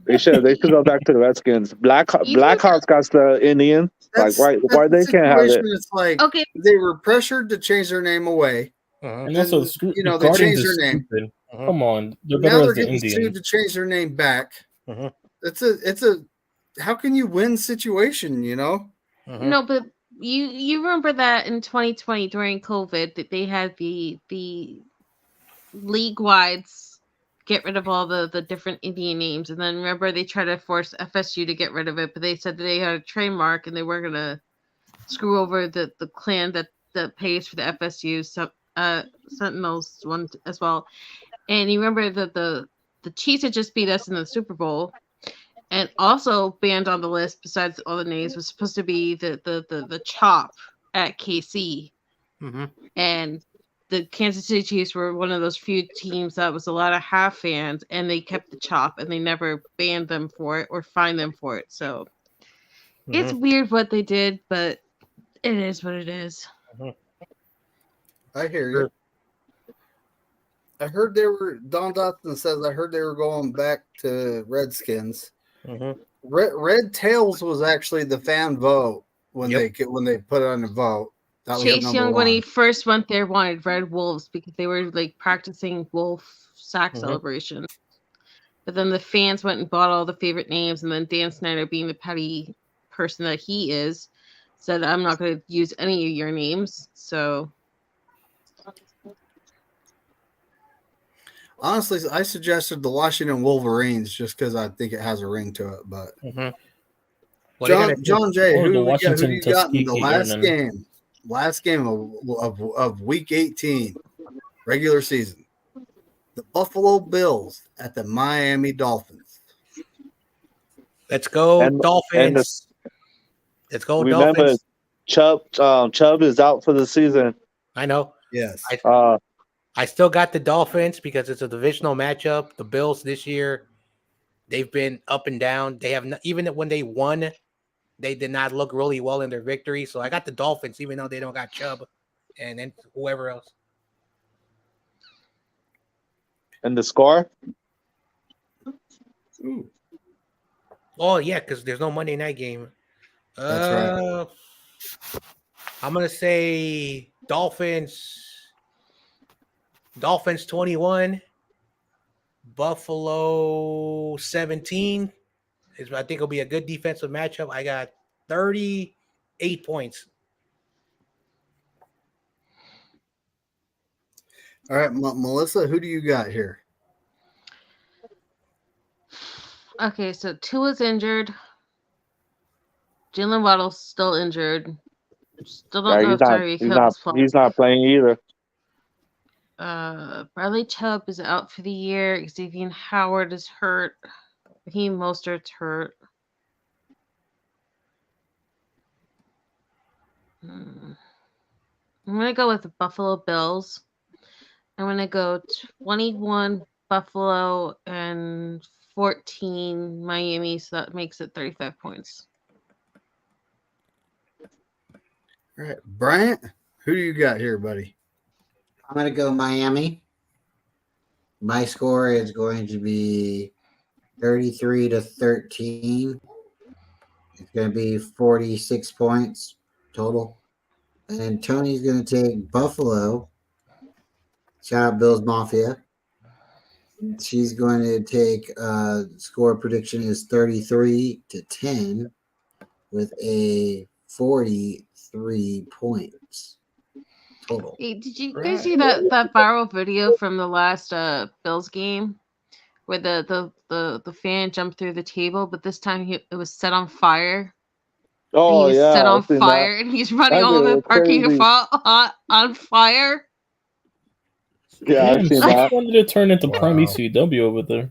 They should go back to the Redskins. Blackhawks got the Indian. Why they can't have it? It's like they were pressured to change their name away. And also, they changed their name. Stupid. Come on, they're better as the getting Indians. sued to change their name back. It's a how can you win situation? No, but you remember that in 2020 during COVID that they had the league wide get rid of all the different Indian names, and then remember they tried to force FSU to get rid of it, but they said that they had a trademark and they weren't gonna screw over the clan that pays for the FSU Sentinels one as well. And you remember that the Chiefs had just beat us in the Super Bowl, and also banned on the list besides all the names was supposed to be the Chop at KC, and the Kansas City Chiefs were one of those few teams that was a lot of half fans, and they kept the Chop, and they never banned them for it or fined them for it. So it's weird what they did, but it is what it is. I hear you. I heard Don Dotson says I heard they were going back to Redskins. Red Tails was actually the fan vote when they put it on the vote. That Chase Young, when he first went there, wanted Red Wolves because they were like practicing wolf sack celebration. But then the fans went and bought all the favorite names, and then Dan Snyder, being the petty person that he is, said, I'm not going to use any of your names. So Honestly, I suggested the Washington Wolverines just because I think it has a ring to it. But John Jay, Or the who do Washington you got in the Tuskegee last Airmen. game? Last game of Week 18, regular season. The Buffalo Bills at the Miami Dolphins. Let's go, Dolphins. Let's go, remember, Dolphins. Chubb is out for the season. I know. Yes. I still got the Dolphins because it's a divisional matchup. The Bills this year, they've been up and down. They have not, even when they won, they did not look really well in their victory. So I got the Dolphins, even though they don't got Chubb and then whoever else. And the score? Ooh. Oh yeah, because there's no Monday night game. That's right. I'm gonna say Dolphins 21, Buffalo 17. I think it'll be a good defensive matchup. I got 38 points. All right, Melissa, who do you got here? okay, so Tua's injured. Jalen Waddle's still injured. Still don't know if Tyreek Hill is playing. He's not playing either. Bradley Chubb is out for the year. Xavier Howard is hurt. Raheem Mostert's hurt. I'm going to go with the Buffalo Bills. I'm going to go 21 Buffalo and 14 Miami, so that makes it 35 points. All right, Bryant, who do you got here, buddy? I'm going to go Miami. My score is going to be 33-13. It's going to be 46 points total. And then Tony's going to take Buffalo. Shout out Bills Mafia. She's going to take score prediction is 33-10 with a 43 points total. Hey, did you guys see that viral video from the last Bills game where the fan jumped through the table, but this time it was set on fire? Oh, he was yeah. set on fire, and he's running all over the parking lot on fire. Yeah, I've seen that. When did it turn into Prime ECW over there?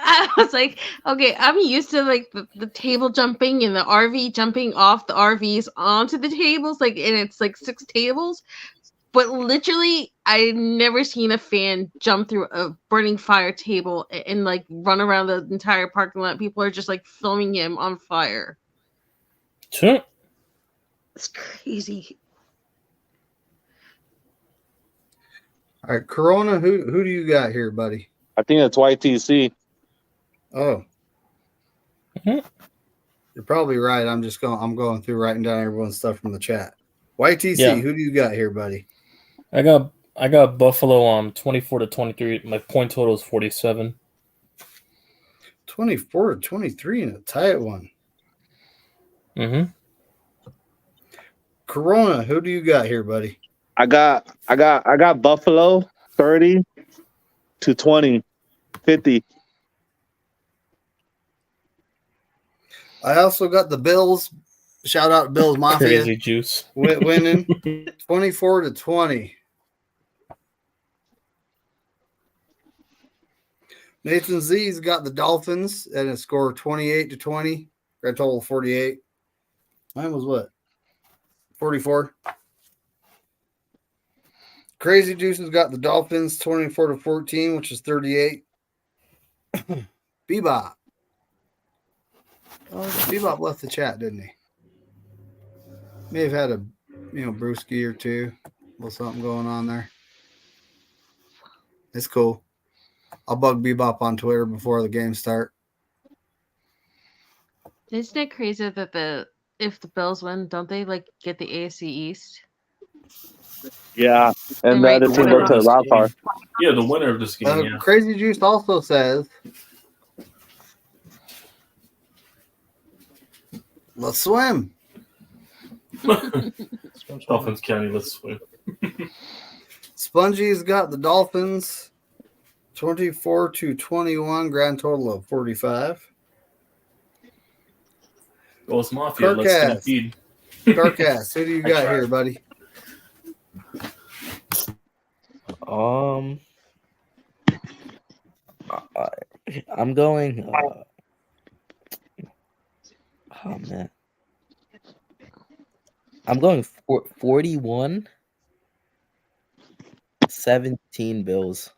I was like, okay, I'm used to like the table jumping and the RV jumping off the RVs onto the tables, like, and it's like 6 tables. But literally, I never seen a fan jump through a burning fire table and like run around the entire parking lot. People are just like filming him on fire. Sure. It's crazy. All right, Corona, who do you got here, buddy? I think it's YTC. Oh. You're probably right. I'm going through writing down everyone's stuff from the chat. YTC, who do you got here, buddy? I got Buffalo 24-23. My point total is 47. 24-23 in a tight one. Mm-hmm. Corona, who do you got here, buddy? I got Buffalo 30-20, 50. I also got the Bills. Shout out Bills Mafia. Crazy juice. Winning 24-20. Nathan Z's got the Dolphins and a score 28-20. Grand total 48. Mine was what? 44. Crazy Juice has got the Dolphins 24-14, which is 38. Bebop. Oh, Bebop left the chat, didn't he? May have had a brewski or two. A little something going on there. It's cool. I'll bug Bebop on Twitter before the game start. Isn't it crazy that if the Bills win, don't they like get the AFC East? Yeah, and the other team goes to the wild card. Yeah, the winner of this game. Yeah. Crazy Juice also says Let's swim. Dolphins County, let's swim. Spongy's got the Dolphins 24-21, grand total of 45. Ghost Mafia, let's stampede. Carcass, who do you got here, buddy? I'm going. Oh man, I'm going 41-17 Bills.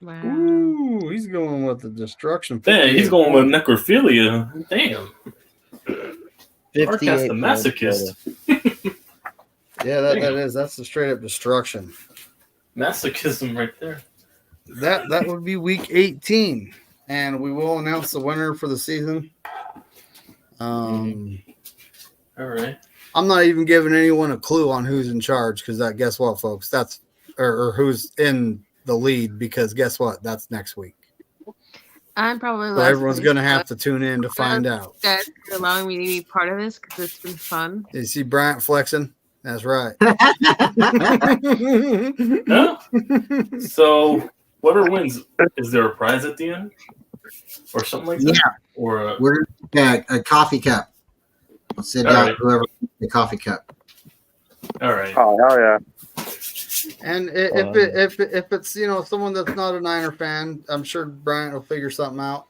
Wow. Ooh, he's going with the destruction. Yeah, he's going with necrophilia. Damn. 58 the masochist. Yeah, that is. That's the straight up destruction. Masochism right there. That would be week 18, and we will announce the winner for the season. All right. I'm not even giving anyone a clue on who's in charge because guess what, folks? That's or who's in the lead because guess what? That's next week. I'm probably So everyone's going to have to tune in to find out. Guys, for allowing me to be part of this because it's been fun. You see Bryant flexing? That's right. No? So, whoever wins, is there a prize at the end? Or something like that? Yeah. Or we're going to a coffee cup. We'll sit All down right. whoever the coffee cup. All right. Oh, hell yeah. And if it's someone that's not a Niner fan, I'm sure Bryant will figure something out.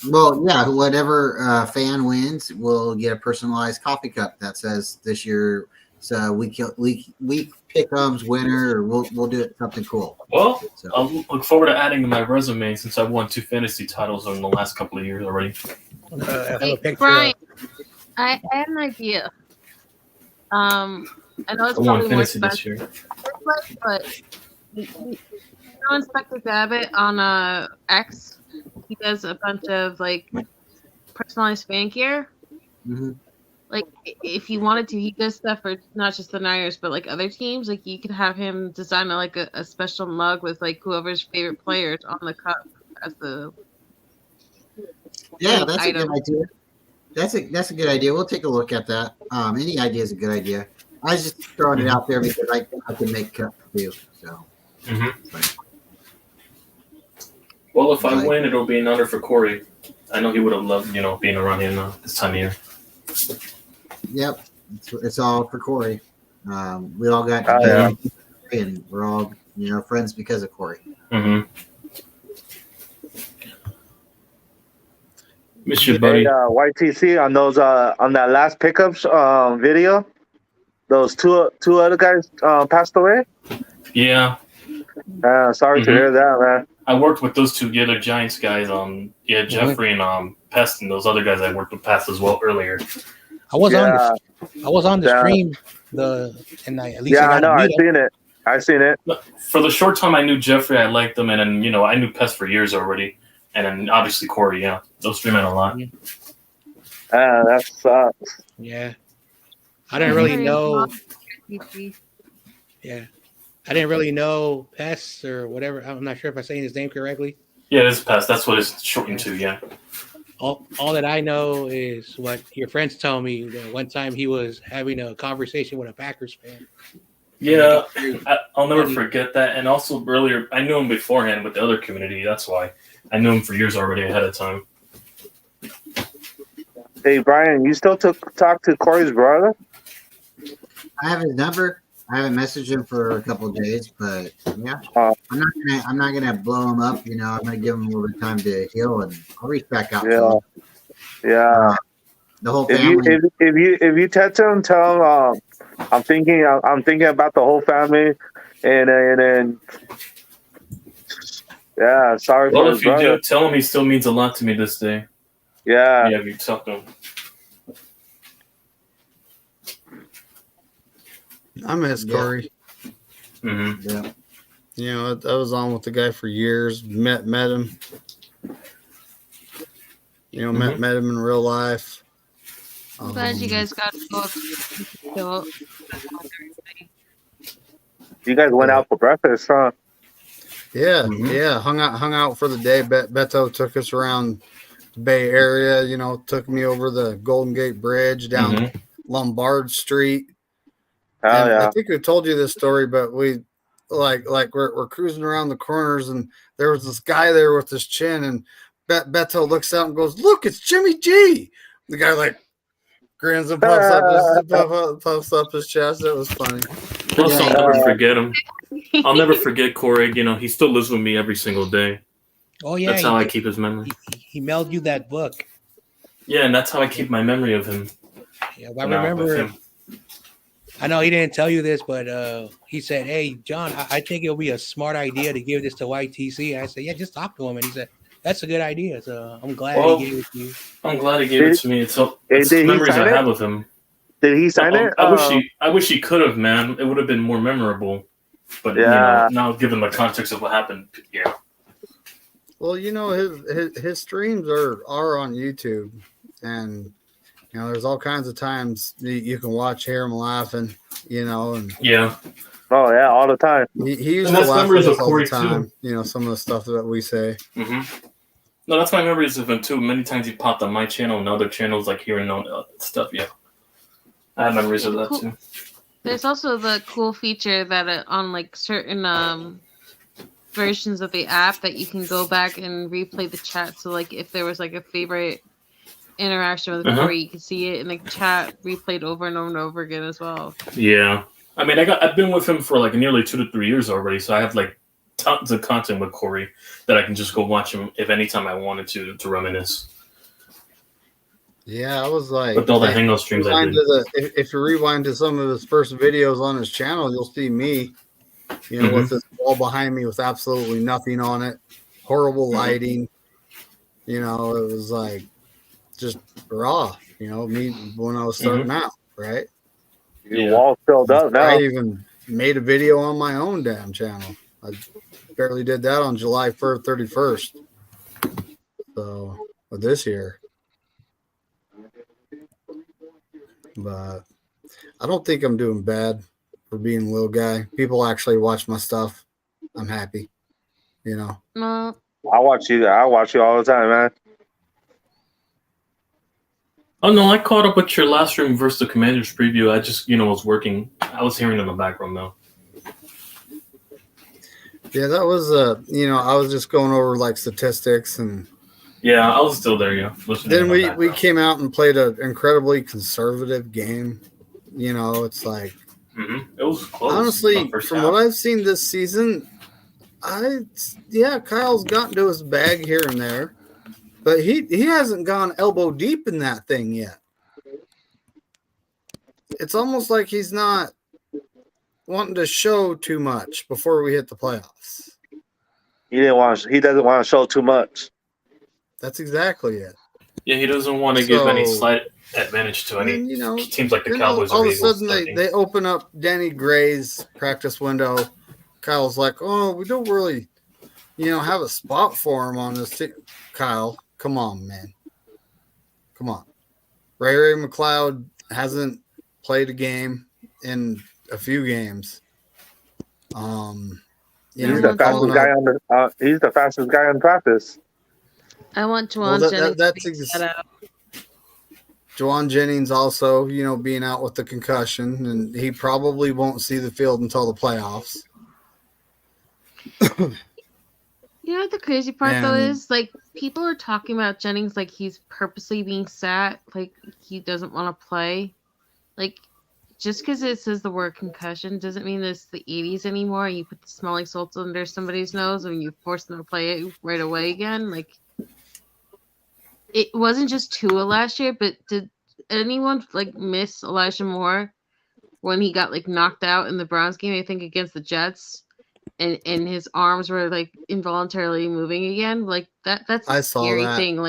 Well, yeah, whatever fan wins will get a personalized coffee cup that says this year week pick'ems winner, or we'll do it something cool. Well, So. I'll look forward to adding to my resume since I've won 2 fantasy titles in the last couple of years already. I have a Hey, picture. Brian, I have an idea. I know it's I won probably more fantasy this year. expensive, but you know Inspector Gabbett on X, he does a bunch of like personalized fan gear. Mhm. Like if you wanted to, he does stuff for not just the Niners, but like other teams. Like you could have him design a special mug with like whoever's favorite players on the cup as the Yeah, that's item. a good idea. That's a good idea. We'll take a look at that. Any idea is a good idea. I was just throwing it out there because I can make cups too. So. Well, if I win, it'll be an honor for Korey. I know he would have loved, being around here this time of year. Yep, it's all for Korey. We all got and we're all friends because of Korey. Mm-hmm. Miss you, buddy. Hey, YTC on those on that last pickups video, those two other guys passed away. Yeah. Sorry to hear that, man. I worked with those two other Giants guys. Jeffrey and Pest, and those other guys I worked with Pest as well earlier. I was on the stream. I know. I seen it. For the short time I knew Jeffrey, I liked them, and then I knew Pest for years already, and then obviously Korey. Yeah, those three meant a lot. That sucks. Yeah, I didn't really know. Yeah, I didn't really know Pest or whatever. I'm not sure if I'm saying his name correctly. Yeah, it is Pest. That's what it's shortened to. Yeah. All that I know is what your friends told me. That one time he was having a conversation with a Packers fan. Yeah, I'll never forget that. And also earlier, I knew him beforehand with the other community. That's why I knew him for years already ahead of time. Hey, Brian, you still talk to Korey's brother? I have his number. I haven't messaged him for a couple of days, but yeah, I'm not gonna blow him up. I'm gonna give him a little bit of time to heal, and I'll reach back out. Yeah, yeah. The whole family. If you text him, tell him I'm thinking about the whole family, and then yeah, sorry Well, for if his you brother. do, tell him he still means a lot to me this day. Yeah. Yeah, you talk to him. I miss Korey. Mm-hmm. Yeah. I was on with the guy for years. Met him. Met him in real life. I'm glad you guys got to go up. You guys went out for breakfast, huh? Yeah, yeah. Hung out for the day. Beto took us around the Bay Area. You know, took me over the Golden Gate Bridge down Mhm. Lombard Street. Oh And yeah. I think I told you this story, but we we're cruising around the corners, and there was this guy there with his chin, and Beto looks out and goes, "Look, it's Jimmy G." The guy like grins and puffs up his chest. It was funny. Plus, Yeah. I'll never forget him. I'll never forget Korey. You know, he still lives with me every single day. Oh yeah, That's how I keep his memory. He mailed you that book. Yeah, and that's how I keep my memory of him. Yeah, well, I remember. I know he didn't tell you this, but he said, "Hey, John, I think it'll be a smart idea to give this to YTC." I said, "Yeah, just talk to him." And he said, "That's a good idea." So I'm glad he gave it to you. I'm glad he gave it to me. It's did memories he sign I it? have with him. Did he sign it? I wish he could have, man. It would have been more memorable. But Yeah. you know, now given the context of what happened, yeah. Well, you know, his streams are on YouTube, and you know, there's all kinds of times you can hear him laughing, you know, and yeah. Oh yeah, all the time. He used to laugh with us all the time. You know, some of the stuff that we say. Mm-hmm. No, that's my memories of him too. Many times he popped on my channel and other channels, like hearing stuff. Yeah, I have memories of that too. There's also the cool feature that on like certain versions of the app that you can go back and replay the chat. So like if there was like a favorite interaction with Korey, you can see it in the chat replayed over and over and over again as well. Yeah, I mean, I've been with him for like nearly 2 to 3 years already, so I have like tons of content with Korey that I can just go watch him if anytime I wanted to reminisce. Yeah, I was like, with all the hangout streams I did. If you rewind to some of his first videos on his channel, you'll see me, you know, with this wall behind me with absolutely nothing on it, horrible lighting. You know, it was like just raw. You know, me when I was starting out, right? Your wall filled up now. I even made a video on my own damn channel. I barely did that on July 31st. So of this year. But I don't think I'm doing bad for being a little guy. People actually watch my stuff. I'm happy. You know. No. I watch you all the time, man. Oh no, I caught up with your last stream versus the Commanders preview. I just, was working. I was hearing in the background though. Yeah, that was I was just going over like statistics and. Yeah, I was still there. Yeah. Then we came out and played an incredibly conservative game. You know, it's like. It was close. Honestly, from what I've seen this season, Kyle's gotten to his bag here and there, but he hasn't gone elbow deep in that thing yet. It's almost like he's not wanting to show too much before we hit the playoffs. He doesn't want to show too much. That's exactly it. Yeah, he doesn't want to give any slight advantage to any teams like the Cowboys. All of a sudden, they open up Danny Gray's practice window. Kyle's like, "Oh, we don't really, have a spot for him on this team." Kyle, come on, man, come on. Ray McLeod hasn't played a game in a few games. He's the fastest guy he's the fastest guy on practice. I want Juwan Jennings to be set out. Juwan Jennings also, being out with the concussion, and he probably won't see the field until the playoffs. You know what the crazy part though is? Like, people are talking about Jennings like he's purposely being sat, like he doesn't want to play. Like, just because it says the word concussion doesn't mean it's the 80s anymore. You put the smelling salts under somebody's nose and you force them to play it right away again. Like, it wasn't just Tua last year, but did anyone miss Elijah Moore when he got knocked out in the Browns game? I think against the Jets, and his arms were involuntarily moving again. That's a scary thing.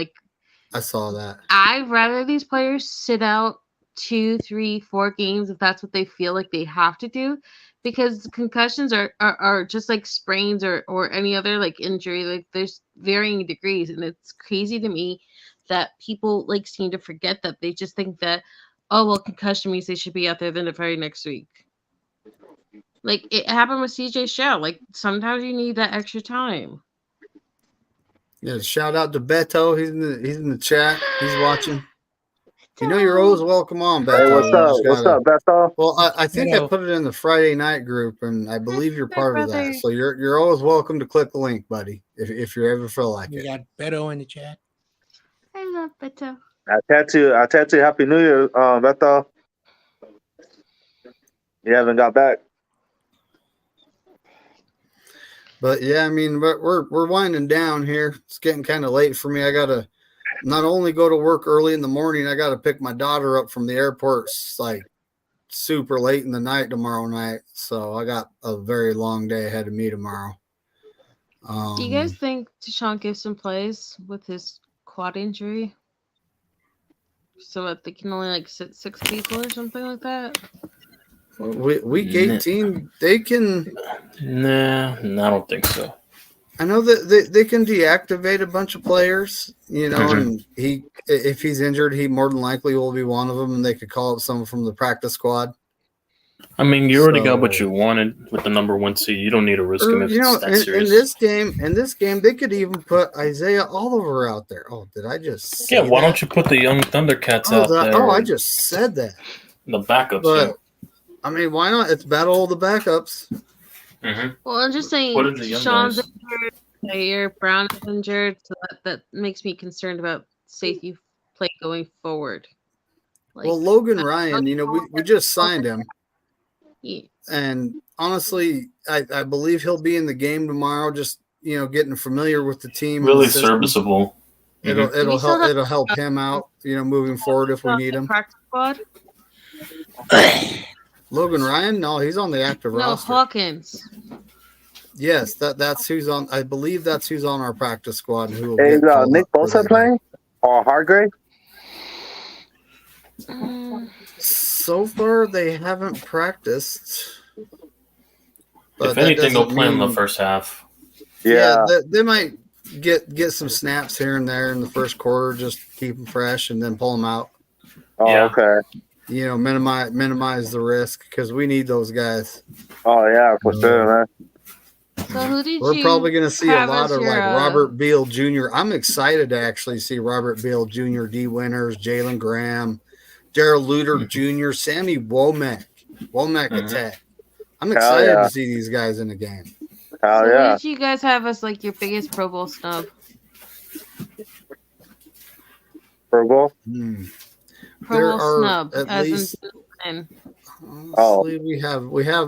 I saw that. I'd rather these players sit out 2, 3, 4 games if that's what they feel like they have to do, because concussions are just like sprains or any other injury. There's varying degrees, and it's crazy to me that people seem to forget that. They just think that, oh well, concussion means they should be out there then the very next week. It happened with CJ Stroud. Sometimes you need that extra time. Yeah, shout out to Beto. He's in the chat. He's watching. You know you're always welcome on, Beto. Hey, what's up? What's up, Beto? Well, I think I Beto. put it in the Friday night group, and I believe you're part of brother. that. So you're always welcome to click the link, buddy, if you ever feel like We it. got Beto in the chat. I love Beto. I tattoo Happy New Year, Beto. You haven't got back. But yeah, I mean, we're winding down here. It's getting kind of late for me. I gotta not only go to work early in the morning, I gotta pick my daughter up from the airport like super late in the night tomorrow night. So I got a very long day ahead of me tomorrow. Do you guys think Deshaun Gibson plays with his quad injury? So that they can only like sit 6 people or something like that? Week 18, they can. Nah, I don't think so. I know that they can deactivate a bunch of players, you know, and if he's injured, he more than likely will be one of them, and they could call up someone from the practice squad. I mean, you already got what you wanted with the number 1 seed. You don't need to risk him if it's that serious. In this game, they could even put Isaiah Oliver out there. Oh, did I just say why don't you put the young Thundercats out there? Oh, I just said that. The backups. But, I mean, why not? It's battle of the backups. Well, I'm just saying, Deshaun's injured, Brown is injured, so that makes me concerned about safety play going forward. Like, well, Logan Ryan, you know, we just signed him. Yeah. And honestly, I believe he'll be in the game tomorrow, just, you know, getting familiar with the team. Really serviceable. It'll help him out, you know, moving forward if we need him. Practice squad? Logan Ryan? No, he's on the active roster. No, Hawkins. Yes, that's who's on. I believe that's who's on our practice squad. Who is Nick Bosa playing or Hargrave? So far, they haven't practiced. If anything, they'll play in the first half. Yeah, they might get some snaps here and there in the first quarter, just keep them fresh, and then pull them out. Oh, yeah. Okay. You know, minimize the risk because we need those guys. Oh yeah, for sure, man. So we're probably going to see a lot of like Robert Beal Jr. I'm excited to actually see Robert Beal Jr., D. Winters, Jalen Graham, Gerald Luter Jr., Sammy Womack attack. I'm excited to see these guys in the game. Who did you guys have as like your biggest Pro Bowl snub? Pro Bowl? Pro Bowl snub. At least, honestly, we have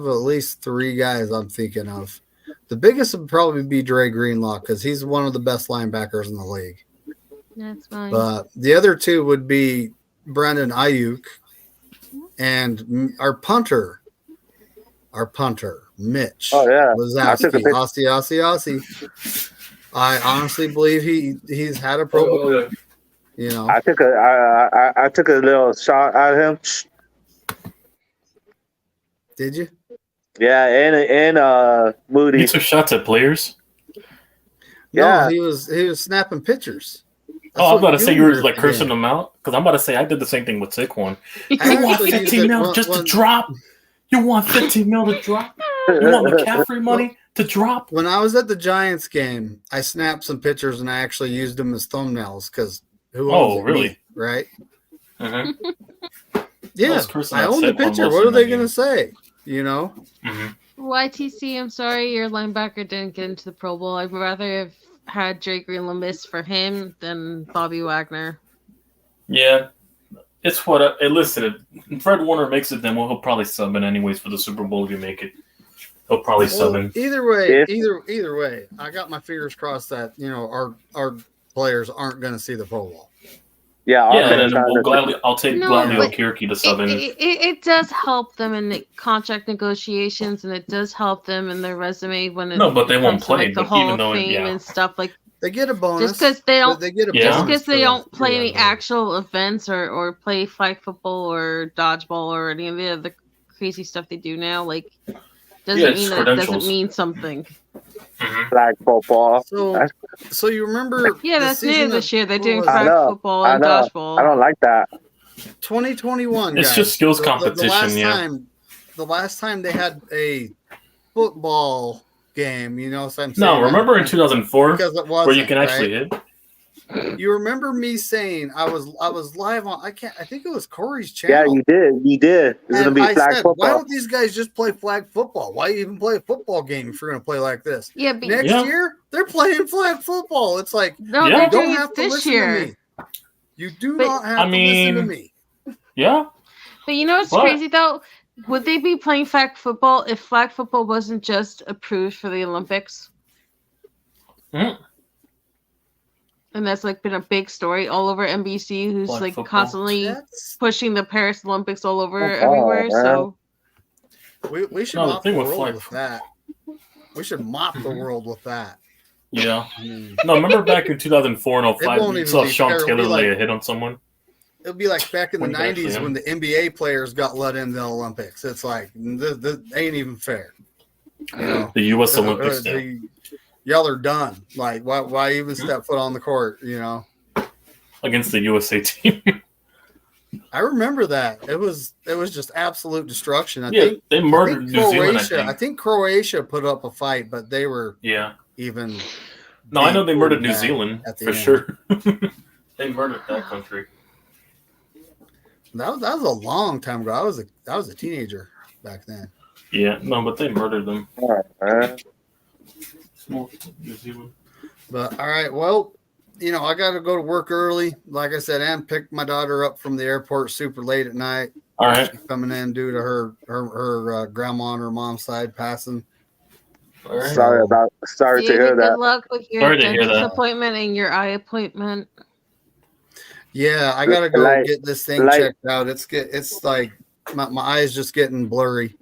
at least 3 guys I'm thinking of. The biggest would probably be Dre Greenlaw because he's one of the best linebackers in the league. That's fine. But the other 2 would be Brandon Ayuk and our punter, Mitch. Oh yeah, Aussie. I honestly believe he's had a Pro Bowl. You know, I took a little shot at him. Did you? Yeah, and Moody. You took shots at players? No, he was snapping pictures. I was about to say you were like cursing them out because I'm about to say I did the same thing with Saquon. You want 15 mil just to drop? You want 15 mil to drop? You want McCaffrey money to drop? When I was at the Giants game, I snapped some pictures and I actually used them as thumbnails because who owns it? Really? Me, right? Mm-hmm. Yeah, I own the picture. What are they going to say? You know? YTC, I'm sorry your linebacker didn't get into the Pro Bowl. I'd rather have had Dre Greenlaw miss for him than Bobby Wagner. Yeah. It's what listen, if Fred Warner makes it, then he'll probably sub in anyways for the Super Bowl if you make it. He'll probably sub in. Either way, I got my fingers crossed that, you know, our players aren't going to see the Pro Bowl. Yeah, and then I'll take gladly Okiriki to sub in. It does help them in the contract negotiations, and it does help them in their resume when it but they won't play. Like the Hall of Fame and stuff like. They get a bonus just because they don't. Just because they don't play any that. actual events or play flag football or dodgeball or any of the other crazy stuff they do now, like doesn't mean that it doesn't mean something. Flag football. So you remember? Yeah, that's new this year. They're doing flag football and dodgeball. I don't like that. 2021. It's guys, just skills competition. The last time they had a football game. You know what I'm saying? No, remember in 2004 because it where you wasn't, can actually right? hit? You remember me saying I was live on I think it was Corey's Yeah, channel. you did. It's gonna And be I flag said, football. why don't these guys just play flag football? Why even play a football game if you're going to play like this? Yeah, but Next year, they're playing flag football. It's like, no, you they're don't doing have it to this listen year. to me. You do But- not have to listen to me. Yeah. But you know what's But- crazy though? Would they be playing flag football if flag football wasn't just approved for the Olympics? Mm. And that's like been a big story all over NBC, who's Flag like football. constantly That's, pushing the Paris Olympics all over Oh, everywhere. man. So we should No, the mop the thing with world flag with that. We should mop the world with that. Yeah. I mean, No, remember back in 2004 and It 05, won't you even saw be Sean fair. It'll Taylor be lay like- a hit on someone? it'll be like back in the When you actually 90s am. when the NBA players got let in the Olympics. It's like, this ain't even fair. You know? The U.S. Olympics Uh, day. y'all are done. Like, why even step foot on the court? You know, Against the USA team. I remember that it was just absolute destruction. I Yeah, think they murdered New Zealand, I Croatia. think. Croatia put up a fight, but they were Yeah. even. No, I know they murdered beat New bad Zealand at the for end. sure. They murdered that country. That was a long time ago. I was a teenager back then. Yeah, no, but they murdered them. All right. Small New Zealand. But all right, well, you know, I got to go to work early. Like I said, and pick my daughter up from the airport super late at night. All right. She's coming in due to her grandma on her mom's side passing. All right. Sorry to David, hear that. good luck with your Sorry to hear dentist that. appointment and your eye appointment. Yeah, I gotta go Like- get this thing like- checked out. It's like my eyes just getting blurry,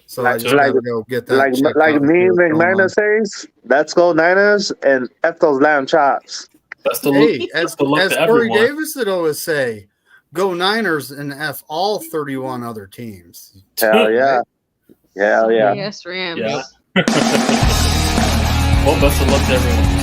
so I Like- just gotta go get that. Like checked like out and me see and what's going on. McManus says, let's go Niners and F those lamb chops. That's the Hey, look. as That's the look to Corey everyone. Davis would always say, "Go Niners and F all 31 other teams." Hell yeah. Hell yeah. Yes, Rams. Yeah. Well, best of luck to everyone.